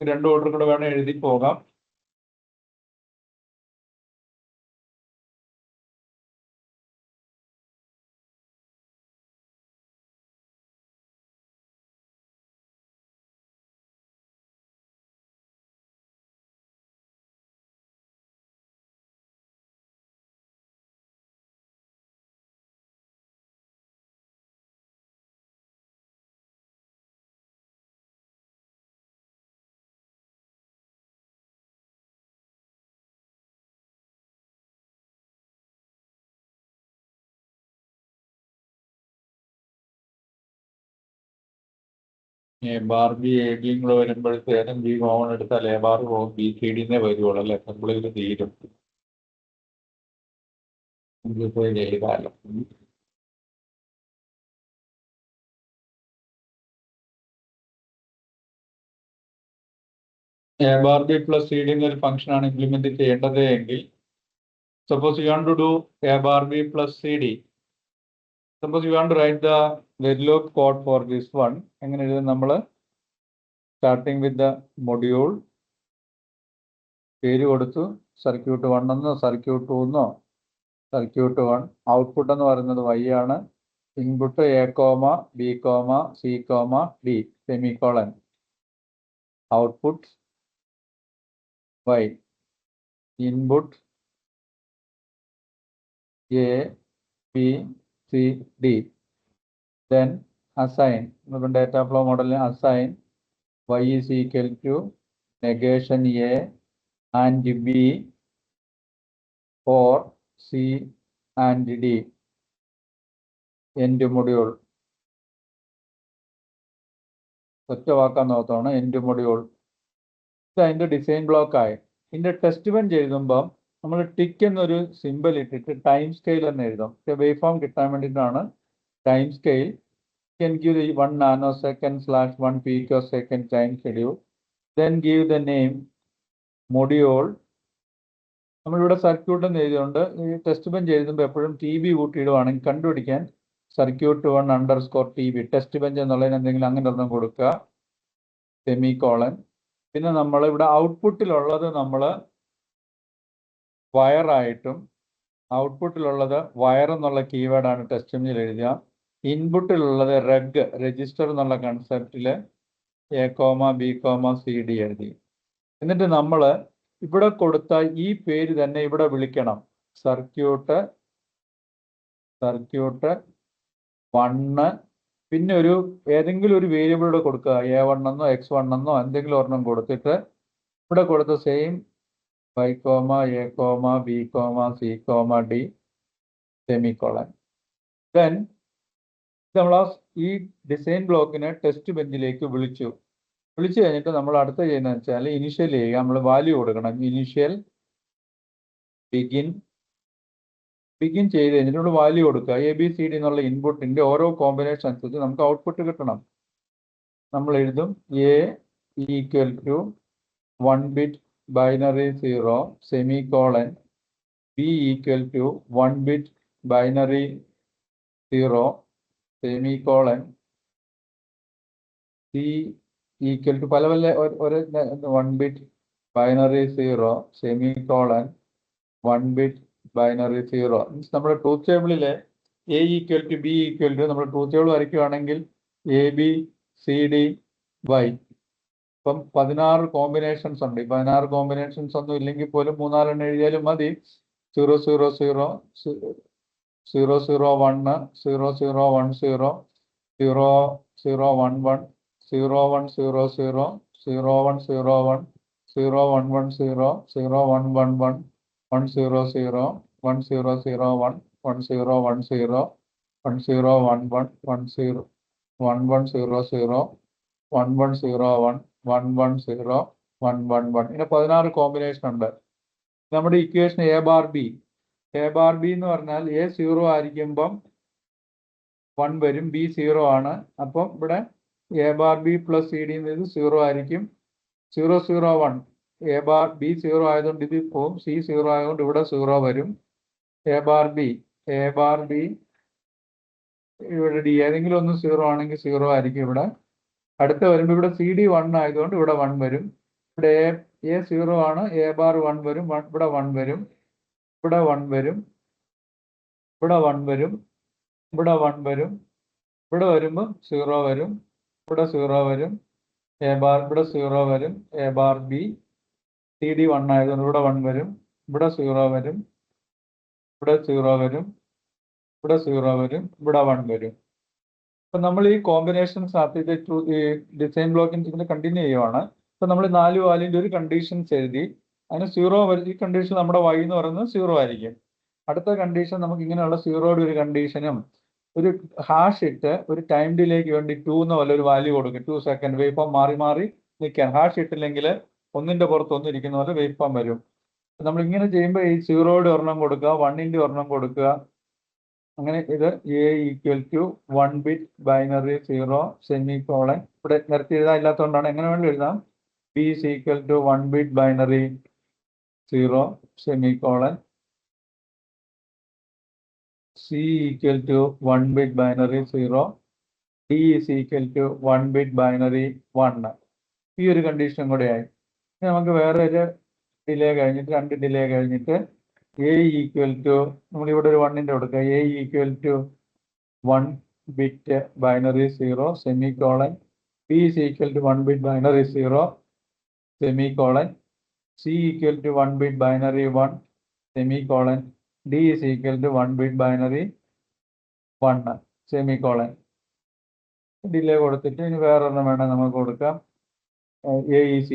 രണ്ട് ഓർഡർ കൂടെ വേണം എഴുതി പോകാം. എ ബാർ ബി എ ബിയും കൂടെ വരുമ്പോഴത്തേനും ബി കോമൺ എടുത്താൽ എ ബാർ പോകും, ബി സി ഡിന്നേ വരുവുള്ളൂ അല്ലെ? കംപ്ലീറ്റ് തീരും. പോയി എഴുതാമല്ലോ. A bar B plus C D എന്നൊരു ഫംഗ്ഷൻ ആണ് ഇംപ്ലിമെന്റ് ചെയ്യേണ്ടത് എങ്കിൽ suppose you want to do a bar b plus cd. Suppose you want to write the Verilog code for this one. എങ്ങനെ എഴുതും നമ്മൾ? സ്റ്റാർട്ടിങ് വിത്ത് ദ മൊഡ്യൂൾ, പേര് കൊടുത്തു, circuit 1 എന്നോ സർക്യൂട്ട് 2 എന്നോ സർക്യൂട്ട് 1. ഔട്ട്പുട്ട് എന്ന് പറയുന്നത് y ആണ്. Input a, b, c, d semicolon. Output y. Input A, B, C, D. Then assign. Data flow model assign y is equal to negation A and B for C and D. End module. ഒറ്റ വാക്കാൻ നോത്താണ് end module. ഇത് അതിൻ്റെ design block ആയി. ഇതിൻ്റെ test bench എഴുതുമ്പം നമ്മൾ tick എന്നൊരു simple ഇട്ടിട്ട് time scale എന്ന് എഴുതും. വേവ് ഫോം കിട്ടാൻ വേണ്ടിയിട്ടാണ് time scale. can give the 1 nanosecond / 1 picosecond time schedule. Then give the name module. നമ്മളിവിടെ സർക്യൂട്ട് എന്ന് എഴുതിയുണ്ട്. ഈ ടെസ്റ്റ് ബെഞ്ച് എഴുതുമ്പോൾ എപ്പോഴും ടി ബി കൂട്ടിയിടുവാണെങ്കിൽ കണ്ടുപിടിക്കാൻ സർക്യൂട്ട് 1_TB ടെസ്റ്റ് ബെഞ്ച് എന്നുള്ളതിന് എന്തെങ്കിലും അങ്ങനെ ഒന്നും കൊടുക്കുക, സെമിക്കോളൻ. പിന്നെ നമ്മൾ ഇവിടെ ഔട്ട്പുട്ടിലുള്ളത് നമ്മൾ വയറായിട്ടും ഔട്ട്പുട്ടിലുള്ളത് വയർ എന്നുള്ള കീവേഡാണ് ടെസ്റ്റ് ബെഞ്ചിൽ എഴുതുക. ഇൻപുട്ടിലുള്ളത് രജിസ്റ്റർ എന്നുള്ള കൺസെപ്റ്റിൽ A, B, C, D എഴുതി. എന്നിട്ട് നമ്മൾ ഇവിടെ കൊടുത്ത ഈ പേര് തന്നെ ഇവിടെ വിളിക്കണം. സർക്യൂട്ട് സർക്യൂട്ട് 1, പിന്നെ ഏതെങ്കിലും ഒരു വേരിയബിളോട് കൊടുക്കുക, A1 എന്നോ X1 എന്നോ എന്തെങ്കിലും ഒരെണ്ണം കൊടുത്തിട്ട് ഇവിടെ കൊടുത്ത same Y, A, B, C, D semicolon. Then നമ്മൾ ഈ ഡിസൈൻ ബ്ലോക്കിനെ ടെസ്റ്റ് ബെഞ്ചിലേക്ക് വിളിച്ചു കഴിഞ്ഞിട്ട് നമ്മൾ അടുത്ത ചെയ്യുന്നത് വെച്ചാൽ ഇനിഷ്യൽ ചെയ്യുക. നമ്മൾ വാല്യൂ കൊടുക്കണം. ഇനിഷ്യൽ ബിഗിൻ ചെയ്ത് കഴിഞ്ഞിട്ട് നമ്മൾ വാല്യൂ കൊടുക്കുക. ABCD എന്നുള്ള ഇൻപുട്ടിന്റെ ഓരോ കോമ്പിനേഷൻ അനുസരിച്ച് നമുക്ക് ഔട്ട്പുട്ട് കിട്ടണം. നമ്മൾ എഴുതും A = 1 bit binary 0 semicolon, B = 1 bit binary 0 semicolon, C = പല 1 bit binary 0 semicolon 1 bit binary 0. Means നമ്മുടെ ട്രൂത്ത് ടേബിളിലെ A = B = നമ്മൾ ട്രൂത്ത് ടേബിൾ വരയ്ക്കുകയാണെങ്കിൽ ABCDY ഇപ്പം 16 കോമ്പിനേഷൻസ് ഉണ്ട്. 16 കോമ്പിനേഷൻസ് ഒന്നും ഇല്ലെങ്കിൽ പോലും 3-4 എഴുതിയാലും മതി. 0 0 0 0 0 1 0 0 1 0 0 0 1 1 0 1 0 0 0 1 0 1 0 1 1 0 0 1 1 1 1 0 0 1 0 0 1 1 0 1 0 1 0 1 1 1 0 1 1 0 0 1 1 0 1 1 1 0 1 1 1 ഇങ്ങനെ 16 കോമ്പിനേഷൻ ഉണ്ട്. നമ്മുടെ ഇക്വേഷൻ A ബാർ B എന്ന് പറഞ്ഞാൽ A 0 ആയിരിക്കുമ്പം 1 വരും, B 0 ആണ്. അപ്പം ഇവിടെ A ബാർ B + CD 0 ആയിരിക്കും. 0 0 1 A ബാർ B 0 ആയതുകൊണ്ട് ഇത് പോവും, C 0 ആയതുകൊണ്ട് ഇവിടെ 0 വരും. A ബാർ B ഇവിടെ D ഏതെങ്കിലും ഒന്ന് 0 ആണെങ്കിൽ 0 ആയിരിക്കും ഇവിടെ. അടുത്ത വരുമ്പോൾ ഇവിടെ CD 1 ആയതുകൊണ്ട് ഇവിടെ 1 വരും. ഇവിടെ A 0 ആണ്, A ബാർ 1 വരും, ഇവിടെ 1 വരും, ഇവിടെ 1 വരും, ഇവിടെ 1 വരും, ഇവിടെ 1 വരും, ഇവിടെ വരുമ്പോൾ 0 വരും, ഇവിടെ 0 വരും, A ബാർ ഇവിടെ 0 വരും. A ബാർ B CD 1 ആയതുകൊണ്ട് ഇവിടെ 1 വരും, ഇവിടെ 0 വരും, ഇവിടെ 0 വരും, ഇവിടെ 0 വരും, ഇവിടെ 1 വരും. അപ്പൊ നമ്മൾ ഈ കോമ്പിനേഷൻസ് ഈ ഡിസൈൻ ബ്ലോക്കിന് കണ്ടിന്യൂ ചെയ്യുവാണ്. അപ്പൊ നമ്മൾ 4 വാല്യൂന്റെ ഒരു കണ്ടീഷൻസ് എഴുതി, അതിന് 0 വരും. ഈ കണ്ടീഷൻ നമ്മുടെ Y എന്ന് പറയുന്നത് 0 ആയിരിക്കും. അടുത്ത കണ്ടീഷൻ നമുക്ക് ഇങ്ങനെയുള്ള 0യുടെ ഒരു കണ്ടീഷനും ഒരു ഹാഷ് ഇട്ട് ഒരു ടൈം ഡിലേക്ക് വേണ്ടി 2 എന്ന പോലെ ഒരു വാല്യൂ കൊടുക്കും. 2 സെക്കൻഡ് വേവ് ഫോം മാറി മാറി നിൽക്കാൻ. ഹാഷ് ഇട്ടില്ലെങ്കിൽ ഒന്നിന്റെ പുറത്ത് ഒന്നിരിക്കുന്ന പോലെ വേവ് ഫോം വരും. നമ്മൾ ഇങ്ങനെ ചെയ്യുമ്പോൾ ഈ 0യുടെ ഒരെണ്ണം കൊടുക്കുക, 1ന്റെ ഒരെണ്ണം കൊടുക്കുക. അങ്ങനെ ഇത് A = 1 bit binary 0 സെമിക്കോളൻ. ഇവിടെ നിർത്തി എഴുതാൻ ഇല്ലാത്തതുകൊണ്ടാണ്, എങ്ങനെ വേണ്ടി എഴുതാം. B = 1 bit binary 0 semicolon, C = 1 bit binary 0, D = 1 bit binary 1. ഈ ഒരു കണ്ടീഷൻ കൂടെ ആയി. നമുക്ക് വേറെ ഒരു ഡിലേ കഴിഞ്ഞിട്ട് 2 ഡിലേ കഴിഞ്ഞിട്ട് A = നമ്മളിവിടെ ഒരു 1ന്റെ കൊടുക്കുക. A = 1 bit binary 0 semicolon, B = 1 bit binary 0 semicolon, C = 1 bit binary 1 semicolon, D = 1 bit binary 1 semicolon. Delay കൊടുത്തിട്ട് ഇനി വേറൊരെണ്ണം വേണം നമുക്ക് കൊടുക്കാം. A =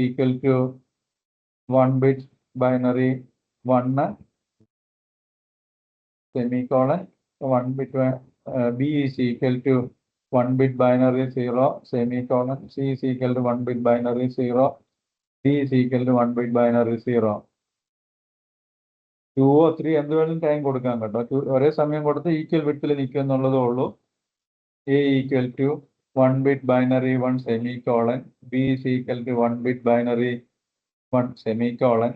1 bit binary 1 semicolon 1 bit. B = 1 bit binary 0 semicolon, C = 1 bit binary 0, D = 1 bit binary 0. 2 or 3 എന്ത് വേണമെങ്കിലും time കൊടുക്കാൻ കേട്ടോ. ഒരേ സമയം കൊടുത്ത് ഈക്വൽ വിട്ടിൽ നിൽക്കുക എന്നുള്ളതേ ഉള്ളൂ. A = 1 bit binary 1 semicolon, B = 1 bit binary 1 semicolon,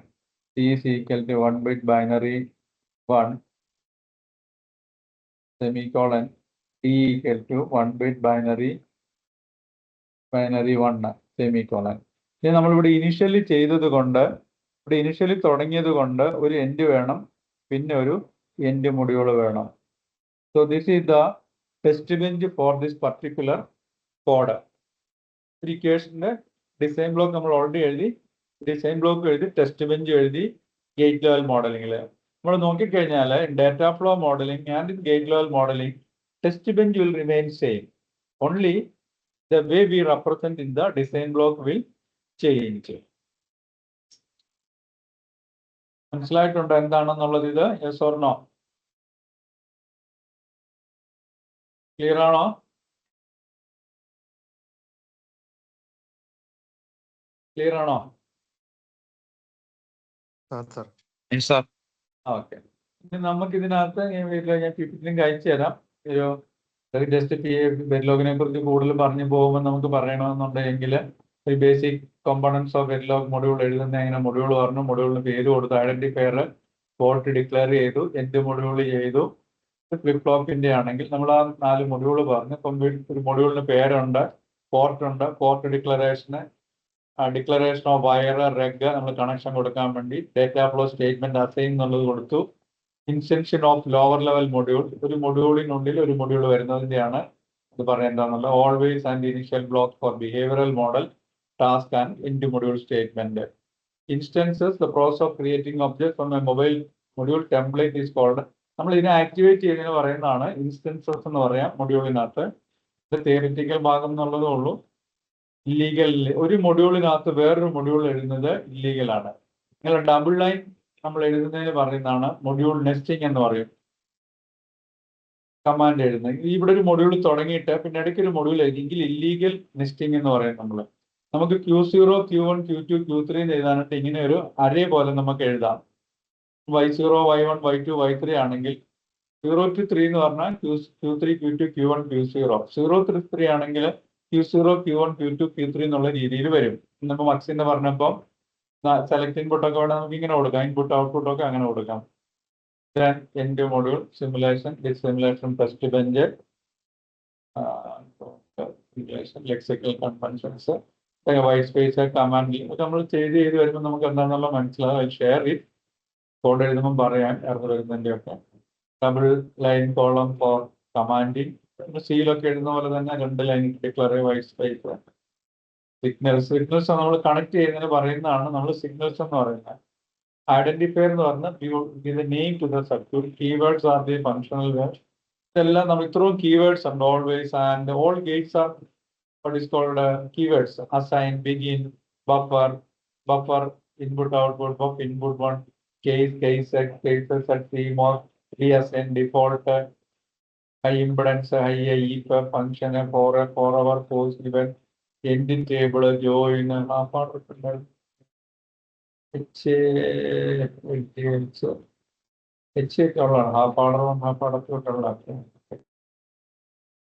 C = 1 bit binary 1 semicolon, D = 1 bit binary 1 semicolon. ഇനി നമ്മളിവിടെ ഇനിഷ്യലി ചെയ്തത് കൊണ്ട്, ഇവിടെ ഇനിഷ്യലി തുടങ്ങിയത് കൊണ്ട് ഒരു എൻഡ് വേണം, പിന്നെ ഒരു എൻഡ് മൊഡ്യൂൾ വേണം. So this is the test bench for this particular code. ഇക്വേഷന്റെ ഡിസൈൻ ബ്ലോക്ക് നമ്മൾ ഓൾറെഡി എഴുതി, ഡിസൈൻ ബ്ലോക്ക് എഴുതി, ടെസ്റ്റ് ബെഞ്ച് എഴുതി ഗേറ്റ് ലെവൽ മോഡലിംഗിൽ. നമ്മൾ നോക്കിക്കഴിഞ്ഞാൽ data flow modelling and gate level modelling test bench will remain same. Only the way we represent in the design block will change. മനസ്സിലായിട്ടുണ്ടോ എന്താണെന്നുള്ളത്? ഇത് യെസ് ഓർ നോ? ക്ലിയർ ആണോ? Clear ആണോ? Sir okay. ഇനി നമുക്ക് ഇതിനകത്ത് ഞാൻ പിപിറ്റിലും അയച്ചു തരാം. ഒരു ജസ്റ്റ് വെരിലോഗിനെ കുറിച്ച് കൂടുതൽ പറഞ്ഞു പോകുമ്പോൾ നമുക്ക് പറയണമെന്നുണ്ടെങ്കിൽ ഒരു basic components of Verilog module എഴുതുന്ന എങ്ങനെ മൊഡ്യൂൾ പറഞ്ഞു, മൊഡ്യൂളിന് പേര് കൊടുത്തു, ഐഡന്റിഫയർ ഫോൾട്ട് ഡിക്ലെയർ ചെയ്തു, എന്ത് മൊഡ്യൂൾ ചെയ്തു. ഫ്ലിപ്പ് ഫ്ലോപ്പിന്റെ ആണെങ്കിൽ നമ്മൾ ആ 4 മൊഡ്യൂൾ പറഞ്ഞു. ഒരു മൊഡ്യൂളിന് പേരുണ്ട്, പോർട്ട് ഉണ്ട്, port declaration, declaration of wire reg നമ്മൾ കണക്ഷൻ കൊടുക്കാൻ വേണ്ടി ഡേറ്റ ഫ്ലോ സ്റ്റേറ്റ്മെന്റ് അസൈൻ എന്നുള്ളത് കൊടുത്തു. Instantiation of lower level module, ഒരു മൊഡ്യൂളിനുള്ളിൽ ഒരു മൊഡ്യൂൾ വരുന്നതിന്റെയാണ് ഇത് പറയേണ്ടതെന്നുള്ളത്. Always and initial block for behavioural model task and end module statement. Instances, the process of creating object from a mobile module template is called. നമ്മൾ ഇതിനെ activate ചെയ്യുന്നതിന് പറയുന്നതാണ് ഇൻസ്റ്റൻസസ് എന്ന് പറയാം മൊഡ്യൂളിനകത്ത്. ഇത് തിയറിറ്റിക്കൽ ഭാഗം എന്നുള്ളതേ ഉള്ളൂ. ഇല്ലീഗൽ, ഒരു മൊഡ്യൂളിനകത്ത് വേറൊരു മൊഡ്യൂൾ എഴുതുന്നത് ഇല്ലീഗലാണ്. നിങ്ങൾ ഡബിൾ ലൈൻ നമ്മൾ എഴുതുന്നതിന് പറയുന്നതാണ് മൊഡ്യൂൾ നെസ്റ്റിംഗ് എന്ന് പറയും. കമാൻഡ് എഴുതുന്നത് ഇവിടെ ഒരു മൊഡ്യൂൾ തുടങ്ങിയിട്ട് പിന്നെ ഇടയ്ക്ക് ഒരു മൊഡ്യൂൾ എഴുതിയെങ്കിൽ ഇല്ലീഗൽ നെസ്റ്റിംഗ് എന്ന് പറയും. നമുക്ക് Q0, Q1, Q2, Q3 എന്ന് എഴുതാനായിട്ട് ഇങ്ങനെ ഒരു അരേ പോലെ നമുക്ക് എഴുതാം. Y0, Y1, Y2, Y3 ആണെങ്കിൽ 0 to 3 എന്ന് പറഞ്ഞാൽ Q3, Q2, Q1, Q0. 0 to 3 ആണെങ്കിൽ Q0, Q1, Q2, Q3 എന്നുള്ള രീതിയിൽ വരും. നമ്മൾ മക്സിന്റെ പറഞ്ഞപ്പോൾ സെലക്ട് ഇൻപുട്ട് ഒക്കെ വേണം നമുക്ക് ഇങ്ങനെ കൊടുക്കാം. ഇൻപുട്ട് ഔട്ട്പുട്ട് ഒക്കെ അങ്ങനെ കൊടുക്കാം. End module, simulation, the simulation, test bench, lexical conventions, white space, command നമ്മൾ ചെയ്ത് വരുമ്പോൾ നമുക്ക് എന്താണെന്നുള്ള മനസ്സിലാവും. ഷെയർ ഇറ്റ്, കോഡ് എഴുതുമ്പോൾ പറയാൻ എറർ വരുന്നതിൻ്റെ ഒക്കെ. Double line column for commanding, സിയിലൊക്കെ എഴുതുന്ന പോലെ തന്നെ 2 line declare, white space. Signals നമ്മൾ കണക്ട് ചെയ്യുന്നതിന് പറയുന്നതാണ് നമ്മൾ സിഗ്നൽസ് എന്ന് പറയുന്നത്. ഐഡന്റിഫയർ എന്ന് പറഞ്ഞാൽ name to the circuit. Keywords are the functional words. ഇതെല്ലാം നമ്മൾ ഇത്രയും കീവേഡ്സ് ഉണ്ട്. Always and all gates are what is called keywords. Assign, begin, buffer, input, output, buffer, input 1, case, cases at CMOS, reassign, default, high impedance, high if, function, for our post event, end table, join, half order, half order.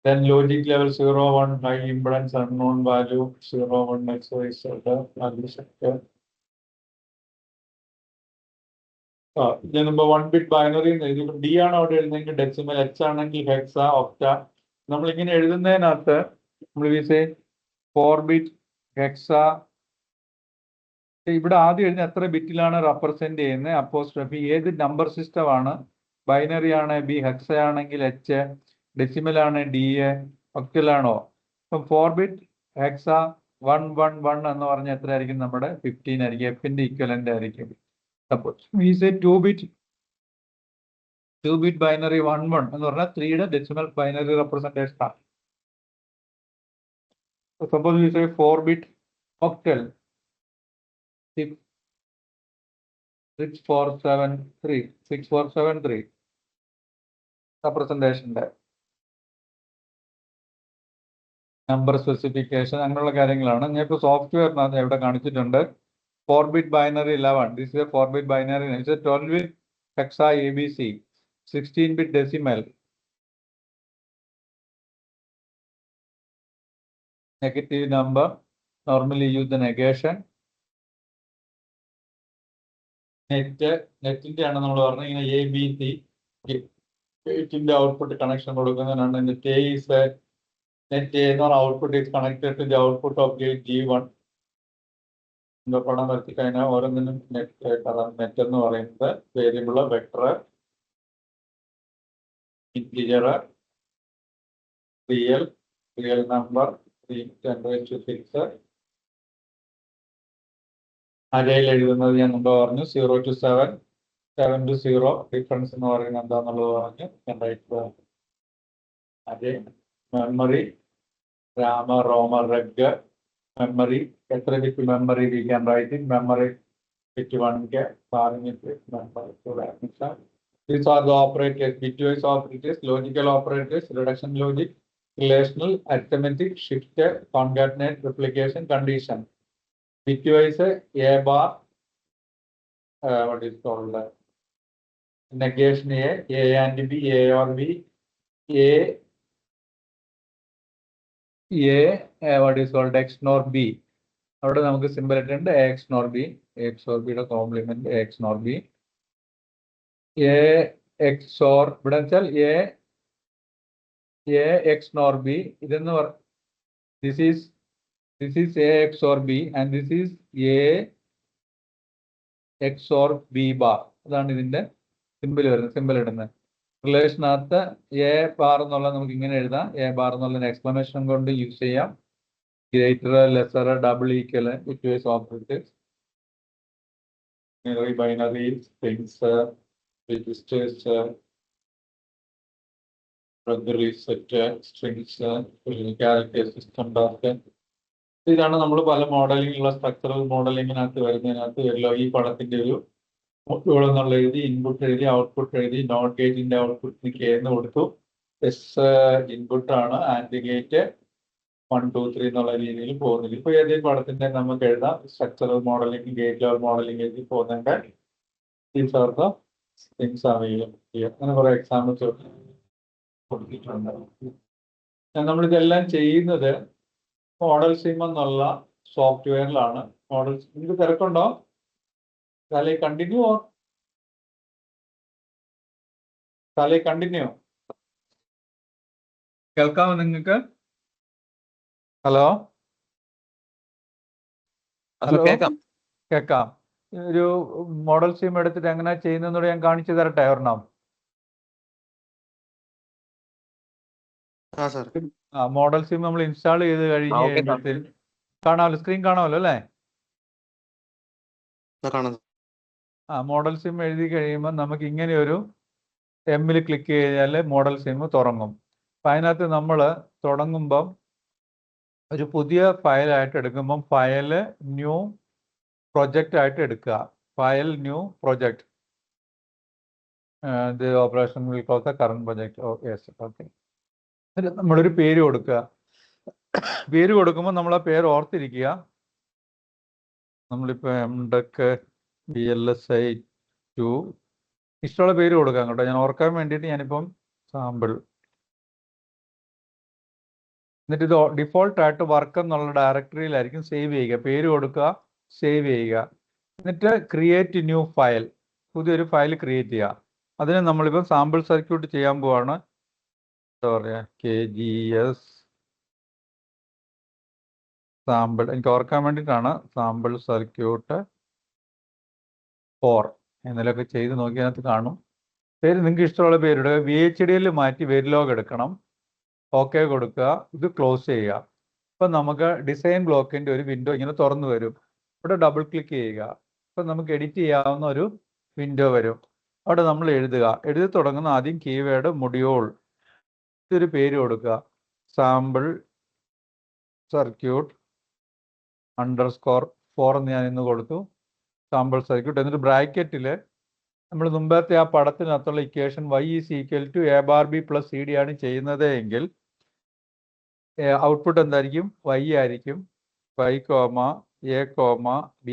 Then logic level 0, 1, high impedance, unknown value, 0, 1, XY, value sector. Number 1 bit binary, D ആണ് അവിടെ എഴുതുന്നെങ്കിൽ decimal, H ആണെങ്കിൽ Hexa, ഒക്ട. നമ്മളിങ്ങനെ എഴുതുന്നതിനകത്ത് നമ്മൾ 4 bit Hexa. ഇവിടെ ആദ്യം എഴുതുന്ന എത്ര ബിറ്റിലാണ് represent ചെയ്യുന്നത്, അപ്പോസ്ട്രോഫി, ഏത് നമ്പർ സിസ്റ്റം ആണ്, ബൈനറി ആണ് ബി, ഹെക്സ ആണെങ്കിൽ എച്ച്, ഡെസിമൽ ആണ് ഡി, ഒക്ടലാണോ. ഇപ്പം 4 ബിറ്റ് ഹെക്സ 111 എന്ന് പറഞ്ഞാൽ എത്ര ആയിരിക്കും? നമ്മുടെ 15 ആയിരിക്കും. എഫിന്റെ ഇക്വലന്റ് ആയിരിക്കും. Suppose we say 2 bit binary 11 എന്ന് പറഞ്ഞാൽ 3യുടെ ഡെസിമൽ ബൈനറി റെപ്രസെന്റേഷൻ ആണ്. Suppose we say 4 bit octal 6473 റെപ്രസെന്റേഷന്റെ നമ്പർ സ്പെസിഫിക്കേഷൻ അങ്ങനെയുള്ള കാര്യങ്ങളാണ്. ഞാൻ ഇപ്പോൾ സോഫ്റ്റ്വെയറിനകത്ത് എവിടെ കാണിച്ചിട്ടുണ്ട്. 4 bit binary 11, this is a 4 bit binary, it's a 12 bit hexa ABC, 16 bit decimal, negative number, normally use the negation. നെറ്റിന്റെ ആണ് നമ്മൾ പറഞ്ഞത്. ഇങ്ങനെ ABC നെറ്റിന്റെ ഔട്ട്പുട്ട് കണക്ഷൻ കൊടുക്കുന്നതിനാണ്. നെറ്റ് ഈസ് നെറ്റ് എന്ന് പറഞ്ഞ output is connected to the output of gate G1. പടം വരത്തി കഴിഞ്ഞാൽ ഓരോന്നിനും നെറ്റ്, അതാണ് നെറ്റ് എന്ന് പറയുന്നത്. Variable, vector, integer, real number, 10⁻⁶. അരയിൽ എഴുതുന്നത് ഞാൻ മുമ്പ് പറഞ്ഞു 0 to 7. 7 to 0 ഡിഫറൻസ് എന്ന് പറയുന്നത് എന്താണെന്നുള്ളത് പറഞ്ഞ് ഞാൻ റൈറ്റ് പോകാം. അതെ, മെമ്മറി രാമ റോമ റെഗ് മെമ്മറി എത്ര bit memory V can right in memory bit 1K parametric number. So that means these are the operators, bitwise operators, logical operators, reduction logic, relational, arithmetic, shift, concatenate, replication, condition. Bitwise A bar, what is called negation A and B, A or B, what is called X nor B. അവിടെ നമുക്ക് simple ആയിട്ടുണ്ട് A XNOR B, A XOR ബിയുടെ complement A XNOR B, A XOR ഇവിടെ വെച്ചാൽ A XNOR B ഇതെന്ന് this is A XOR B and this is A XOR B bar. അതാണ് ഇതിന്റെ simple വരുന്നത്, simple ഇടുന്നത്. റിലേഷനകത്ത് A bar എന്നുള്ളത് നമുക്ക് ഇങ്ങനെ എഴുതാം, എ ബാർ എന്നുള്ള എക്സ്പ്ലനേഷൻ കൊണ്ട് യൂസ് ചെയ്യാം. Greater, lesser, double equal, bitwise operators, binary strings, registers, reset, strings, character system. ഇതാണ് നമ്മൾ പല മോഡലിംഗുള്ള സ്ട്രക്ചറൽ മോഡലിങ്ങിനകത്ത് വരുന്നതിനകത്ത് വരില്ല. ഈ പടത്തിന്റെ ഒരു മൊഡ്യൂൾ എന്നുള്ള എഴുതി, ഇൻപുട്ട് എഴുതി, ഔട്ട്പുട്ട് എഴുതി, നോട്ട് ഗേറ്റിന്റെ ഔട്ട്പുട്ടിന് കെ എന്ന് കൊടുത്തു, എസ് ഇൻപുട്ട് ആണ്, ആൻഡ് ഗേറ്റ് 1, 2, 3 എന്നുള്ള രീതിയിൽ പോകുന്നില്ല. ഇപ്പൊ ഏതെങ്കിലും പടത്തിന്റെ നമുക്ക് എഴുതാം structural modelling, gate level modelling എഴുതി പോകുന്നുണ്ട്. These are the things available. അങ്ങനെ കുറെ എക്സാമ്പിൾസ് കൊടുത്തിട്ടുണ്ട്. നമ്മളിതെല്ലാം ചെയ്യുന്നത് മോഡൽ സിം എന്നുള്ള സോഫ്റ്റ്വെയറിലാണ്. മോഡൽ നിങ്ങൾക്ക് തിരക്കുണ്ടോ? കണ്ടിന്യൂ കേൾക്കാമോ നിങ്ങൾക്ക്? ഹലോ കേൾക്കാം. ഒരു മോഡൽ സിം എടുത്തിട്ട് എങ്ങനെ ചെയ്യുന്നതെന്നോട് ഞാൻ കാണിച്ചു തരട്ടെ ഒരെണ്ണം. മോഡൽ സിം നമ്മൾ ഇൻസ്റ്റാൾ ചെയ്ത് കഴിഞ്ഞ് കാണാമല്ലോ, സ്ക്രീൻ കാണാമല്ലോ അല്ലേ? മോഡൽ സിം എഴുതി കഴിയുമ്പോൾ നമുക്ക് ഇങ്ങനെ ഒരു എമ്മിൽ ക്ലിക്ക് ചെയ്താൽ മോഡൽ സിം തുറങ്ങും. അപ്പം അതിനകത്ത് നമ്മൾ തുടങ്ങുമ്പം ഒരു പുതിയ ഫയലായിട്ട് എടുക്കുമ്പം ഫയല് ന്യൂ പ്രൊജക്റ്റ് ആയിട്ട് എടുക്കുക. File new project, the operation will close the current project. Yes, okay. നമ്മളൊരു പേര് കൊടുക്കുക. പേര് കൊടുക്കുമ്പോൾ നമ്മൾ ആ പേര് ഓർത്തിരിക്കുക. നമ്മളിപ്പോൾ എംടെക് VLSI 2 ഇഷ്ടമുള്ള പേര് കൊടുക്കാം കേട്ടോ. ഞാൻ ഓർക്കാൻ വേണ്ടിയിട്ട് ഞാനിപ്പം സാമ്പിൾ, എന്നിട്ട് ഇത് ഡിഫോൾട്ടായിട്ട് വർക്ക് എന്നുള്ള ഡയറക്ടറിയിലായിരിക്കും സേവ് ചെയ്യുക. പേര് കൊടുക്കുക, സേവ് ചെയ്യുക. എന്നിട്ട് ക്രിയേറ്റ് ന്യൂ ഫയൽ, പുതിയൊരു ഫയൽ ക്രിയേറ്റ് ചെയ്യുക. അതിന് നമ്മളിപ്പോൾ സാമ്പിൾ സർക്യൂട്ട് ചെയ്യാൻ പോവാണ്. എന്താ പറയുക, KGS സാമ്പിൾ, എനിക്ക് ഓർക്കാൻ വേണ്ടിയിട്ടാണ്. സാമ്പിൾ സർക്യൂട്ട് 4 എന്നതിലൊക്കെ ചെയ്ത് നോക്കി അതിനകത്ത് കാണും. പേര് നിങ്ങൾക്ക് ഇഷ്ടമുള്ള പേരിടുക. VHDL മാറ്റി വെരിലോഗ് എടുക്കണം. ഓക്കെ കൊടുക്കുക, ഇത് ക്ലോസ് ചെയ്യുക. അപ്പം നമുക്ക് ഡിസൈൻ ബ്ലോക്കിൻ്റെ ഒരു വിൻഡോ ഇങ്ങനെ തുറന്നു വരും. ഇവിടെ ഡബിൾ ക്ലിക്ക് ചെയ്യുക. അപ്പം നമുക്ക് എഡിറ്റ് ചെയ്യാവുന്ന ഒരു വിൻഡോ വരും. അവിടെ നമ്മൾ എഴുതി തുടങ്ങുന്ന ആദ്യം കീവേഡ് മൊഡ്യൂൾ, ഇതൊരു പേര് കൊടുക്കുക. സാമ്പിൾ സർക്യൂട്ട് _4 എന്ന് ഞാൻ ഇന്ന് കൊടുത്തു. Sample circuit. എന്നിട്ട് ബ്രാക്കറ്റിൽ നമ്മൾ മുമ്പത്തെ ആ പടത്തിനകത്തുള്ള equation y = a bar b + cd ആണ് ചെയ്യുന്നത് എങ്കിൽ ഔട്ട്പുട്ട് എന്തായിരിക്കും? y ആയിരിക്കും. y, a, b,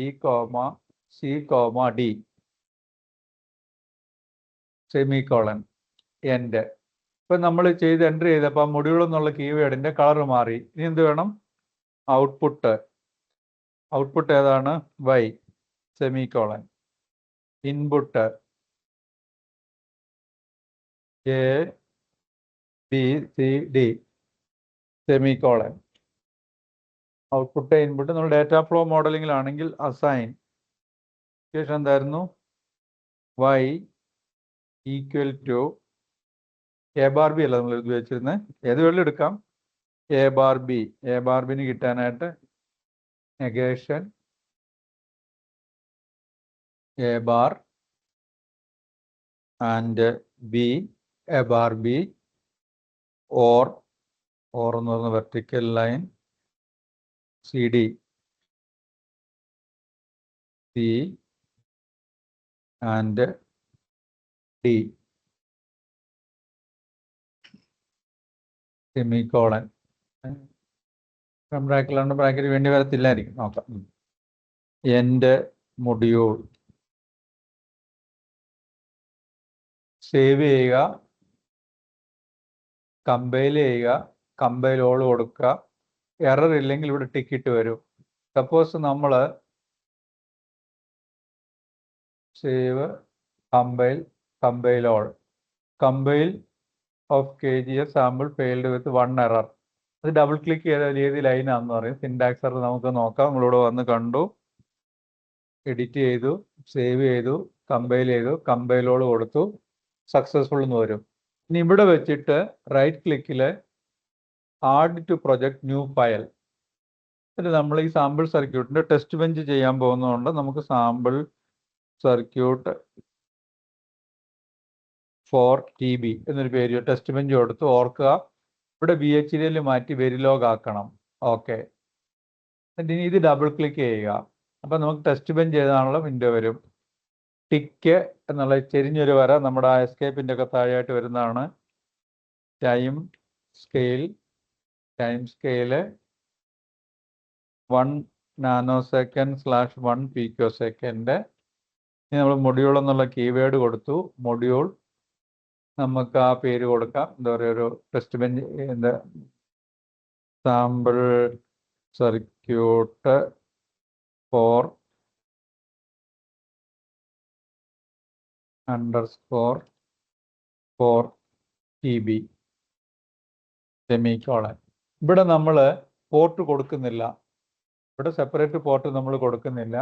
c, d semicolon end. ഇപ്പം നമ്മൾ ചെയ്ത് എൻ്റർ ചെയ്തപ്പോൾ മൊഡ്യൂൾ എന്നുള്ള കീവേഡിൻ്റെ കളർ മാറി. ഇനി എന്ത് വേണം? ഔട്ട്പുട്ട് ഏതാണ്? y semicolon. Input A, B, C, D semicolon. Output input. നമ്മൾ ഡാറ്റ ഫ്ലോ മോഡലിങ്ങിലാണെങ്കിൽ അസൈൻ ഇക്വേഷൻ എന്തായിരുന്നു? y = a bar b അല്ല നമ്മൾ ഉപയോഗിച്ചിരുന്നത്. ഏത് വേണമെങ്കിലും എടുക്കാം. a bar b കിട്ടാനായിട്ട് negation a bar and B, a bar B, or എന്ന് പറഞ്ഞ vertical line CD, C and D, semicolon. Bracket വേണ്ടി വരത്തില്ലായിരിക്കും, നോക്കാം. എൻ്റെ മൊഡ്യൂൾ സേവ് ചെയ്യുക, കമ്പൈൽ ചെയ്യുക, കമ്പൈൽ ഓൾ കൊടുക്കുക. എറർ ഇല്ലെങ്കിൽ ഇവിടെ ടിക്കിറ്റ് വരും. സപ്പോസ് നമ്മൾ save, compile, compile all, compile of KGS sample failed with 1 error. അത് ഡബിൾ ക്ലിക്ക് ചെയ്താൽ ഏത് ലൈനാണെന്ന് പറയും. സിൻടാക്സ് എറർ നമുക്ക് നോക്കാം. നമ്മളിവിടെ വന്ന് കണ്ടു, എഡിറ്റ് ചെയ്തു, സേവ് ചെയ്തു, കമ്പൈൽ ചെയ്തു, കമ്പൈൽ ഓൾ കൊടുത്തു, സക്സസ്ഫുൾ എന്ന് വരും. ഇനി ഇവിടെ വെച്ചിട്ട് റൈറ്റ് ക്ലിക്കിൽ add to project new file. എന്നിട്ട് നമ്മൾ ഈ സാമ്പിൾ സർക്യൂട്ടിൻ്റെ ടെസ്റ്റ് ബെഞ്ച് ചെയ്യാൻ പോകുന്നതുകൊണ്ട് നമുക്ക് സാമ്പിൾ സർക്യൂട്ട് 4TB എന്നൊരു പേര് ടെസ്റ്റ് ബെഞ്ച് കൊടുത്ത് ഓർക്കുക. ഇവിടെ VHDL മാറ്റി വെരിലോഗ് ആക്കണം. ഓക്കെ, എന്നിട്ട് ഇനി ഇത് ഡബിൾ ക്ലിക്ക് ചെയ്യുക. അപ്പം നമുക്ക് ടെസ്റ്റ് ബെഞ്ച് ചെയ്താണുള്ള വിൻഡോ വരും. ടിക്ക് എന്നുള്ള ചെരിഞ്ഞൊരു വര നമ്മുടെ ആ എസ്കേപ്പിൻ്റെ ഒക്കെ താഴെയായിട്ട് വരുന്നതാണ്. Time scale 1 nanosecond/1 picosecond. ഇനി നമ്മൾ മൊഡ്യൂൾ എന്നുള്ള കീവേഡ് കൊടുത്തു. മൊഡ്യൂൾ നമുക്ക് ആ പേര് കൊടുക്കാം. എന്താ പറയുക, ഒരു ടെസ്റ്റ് ബെഞ്ച് എന്താ സാമ്പിൾ സർക്യൂട്ട് 4_4TB സെമിക്കോളൻ. ഇവിടെ നമ്മൾ പോർട്ട് കൊടുക്കുന്നില്ല, ഇവിടെ സെപ്പറേറ്റ് പോർട്ട് നമ്മൾ കൊടുക്കുന്നില്ല.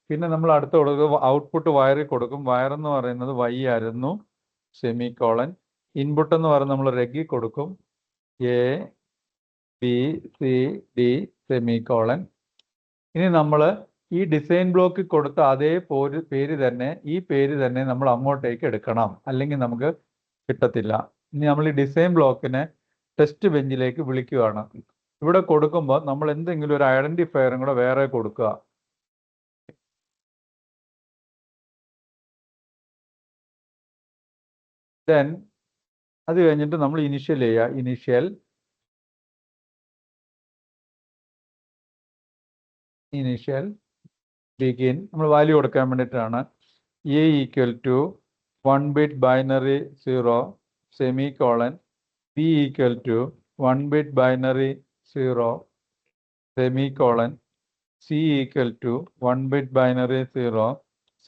പിന്നെ നമ്മൾ അടുത്ത് കൊടുക്കുക ഔട്ട്പുട്ട് വയറിൽ കൊടുക്കും. വയർ എന്ന് പറയുന്നത് Y ആയിരുന്നു, സെമിക്കോളൻ. ഇൻപുട്ട് എന്ന് പറയുന്നത് നമ്മൾ റെഗി കൊടുക്കും, ABCD സെമിക്കോളൻ. ഇനി നമ്മൾ ഈ ഡിസൈൻ ബ്ലോക്കിൽ കൊടുത്ത അതേ പേര് തന്നെ, ഈ പേര് തന്നെ നമ്മൾ അങ്ങോട്ടേക്ക് എടുക്കണം, അല്ലെങ്കിൽ നമുക്ക് കിട്ടത്തില്ല. ഇനി നമ്മൾ ഈ ഡിസൈൻ ബ്ലോക്കിനെ ടെസ്റ്റ് ബെഞ്ചിലേക്ക് വിളിക്കുകയാണ്. ഇവിടെ കൊടുക്കുമ്പോൾ നമ്മൾ എന്തെങ്കിലും ഒരു ഐഡന്റിഫയറും കൂടെ വേറെ കൊടുക്കുക. ദെൻ അത് കഴിഞ്ഞിട്ട് നമ്മൾ ഇനിഷ്യൽ ചെയ്യുക. ഇനിഷ്യൽ ബിഗിൻ നമ്മൾ വാല്യൂ കൊടുക്കാൻ വേണ്ടിയിട്ടാണ്. A = 1 bit binary 0 semicolon, B = 1 bit binary 0 semicolon, C = 1 bit binary 0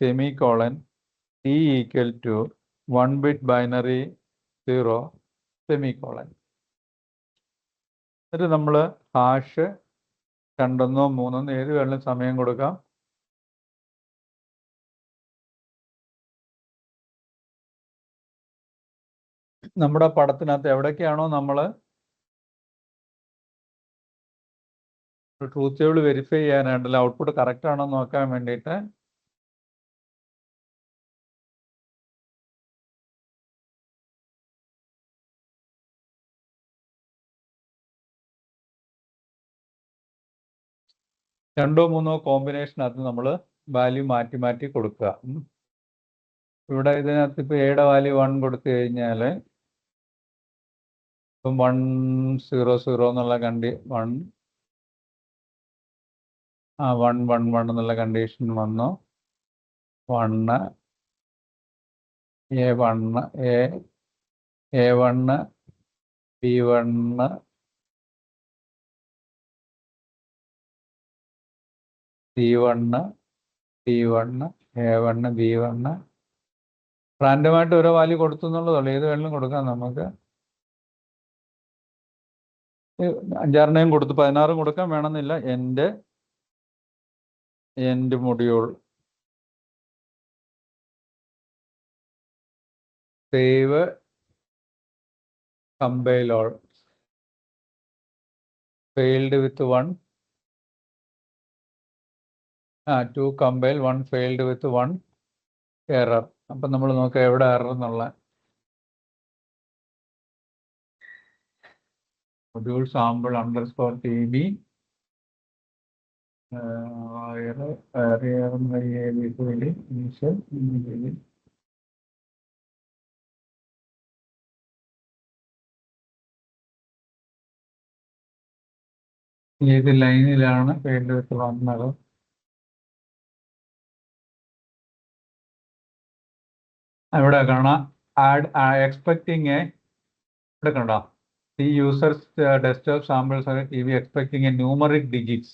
semicolon, D = 1 bit binary 0 semicolon. എന്നിട്ട് നമ്മൾ ഹാഷ് 2 3 ഏത് വേണമെങ്കിലും സമയം കൊടുക്കാം. നമ്മുടെ പടത്തിനകത്ത് എവിടേക്കാണോ നമ്മൾ ട്രൂത്ത് ടേബിൾ വെരിഫൈ ചെയ്യാനായിട്ടല്ല, ഔട്ട്പുട്ട് കറക്റ്റ് ആണോ നോക്കാൻ വേണ്ടിയിട്ട് രണ്ടോ മൂന്നോ കോമ്പിനേഷനകത്ത് നമ്മൾ വാല്യൂ മാറ്റി മാറ്റി കൊടുക്കുക. ഇവിടെ ഇതിനകത്ത് ഇപ്പോൾ എയുടെ വാല്യൂ 1 കൊടുത്തു കഴിഞ്ഞാൽ ഇപ്പം 100 എന്നുള്ള 1 എന്നുള്ള കണ്ടീഷൻ വന്നു. 1 A1 B1 C1 D1 A1 B1 റാൻഡമായിട്ട് ഓരോ വാല്യൂ കൊടുത്തു എന്നുള്ളതുള്ളൂ. ഏത് വേണമെങ്കിലും കൊടുക്കാം നമുക്ക്. 5-6 കൊടുത്തു, 16 കൊടുക്കാൻ വേണമെന്നില്ല. എൻ്റെ module save, compile all, failed with 1 2 compile 1 failed with 1 error. അപ്പം നമ്മൾ നോക്കാം എവിടെ എറർ എന്നുള്ള. മൊഡ്യൂൾ സാമ്പിൾ അണ്ടർസ്കോർ TB ഏത് ലൈനിലാണ് ഫെയിൽഡ് വിത്ത് വന്നത്? ഇവിടെ കാണാം ആഡ് എക്സ്പെക്ടിങ് ഇവിടെ കണ്ടോ the users desktop samples are TB expecting a numeric digits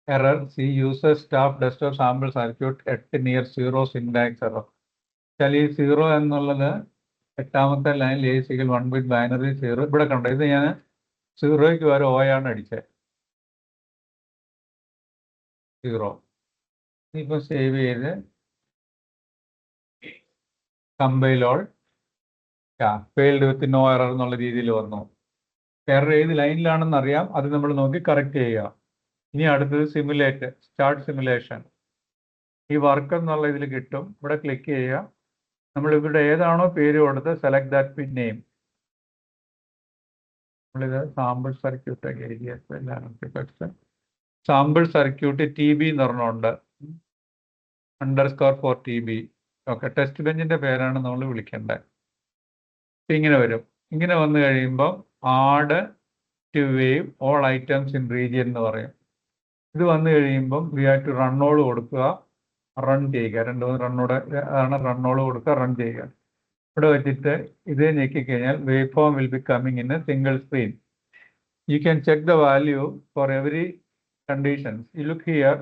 error. See user staff desktop sample circuit at near zero syntax error. ഈ 0 എന്നുള്ളത് 8ാമത്തെ ലൈനിൽ A 1 bit binary 0. ഇവിടെ കണ്ടോ ഇത് ഞാൻ 0ക്ക് വരെ O ആണ് അടിച്ചത് 0. ഇപ്പൊ സേവ് ചെയ്ത് compile all failed with no error എന്നുള്ള രീതിയിൽ വന്നു. എറർ ഏത് ലൈനിലാണെന്ന് അറിയാം, അത് നമ്മൾ നോക്കി കറക്റ്റ് ചെയ്യുക. ഇനി അടുത്തത് സിമുലേറ്റ്, സ്റ്റാർട്ട് സിമുലേഷൻ. ഈ വർക്ക് എന്നുള്ള ഇതിൽ കിട്ടും. ഇവിടെ ക്ലിക്ക് ചെയ്യുക. നമ്മൾ ഇവിടെ ഏതാണോ പേര് കൊടുത്ത് സെലക്ട് ദാറ്റ് പിൻ നെയിം. നമ്മളിത് sample circuit sample circuit TB എന്ന് പറഞ്ഞുകൊണ്ട് _ TB. ഓക്കെ, ടെസ്റ്റ് ബെഞ്ചിന്റെ പേരാണ് നമ്മൾ വിളിക്കേണ്ടത്. ഇങ്ങനെ വരും. ഇങ്ങനെ വന്നു കഴിയുമ്പോൾ add to wave all items in region എന്ന് പറയും. ഇത് വന്നു കഴിയുമ്പം വി ഹാവ് ടു റണ്ണോൾ കൊടുക്കുക, റൺ ചെയ്യുക. 2-3 റണ്ണോടെ ആണ് റണ്ണോൾ കൊടുക്കുക, റൺ ചെയ്യുക. ഇവിടെ വെച്ചിട്ട് ഇത് ഞെക്കിക്കഴിഞ്ഞാൽ waveform will be coming in a single screen. You can check the value for every conditions. You look here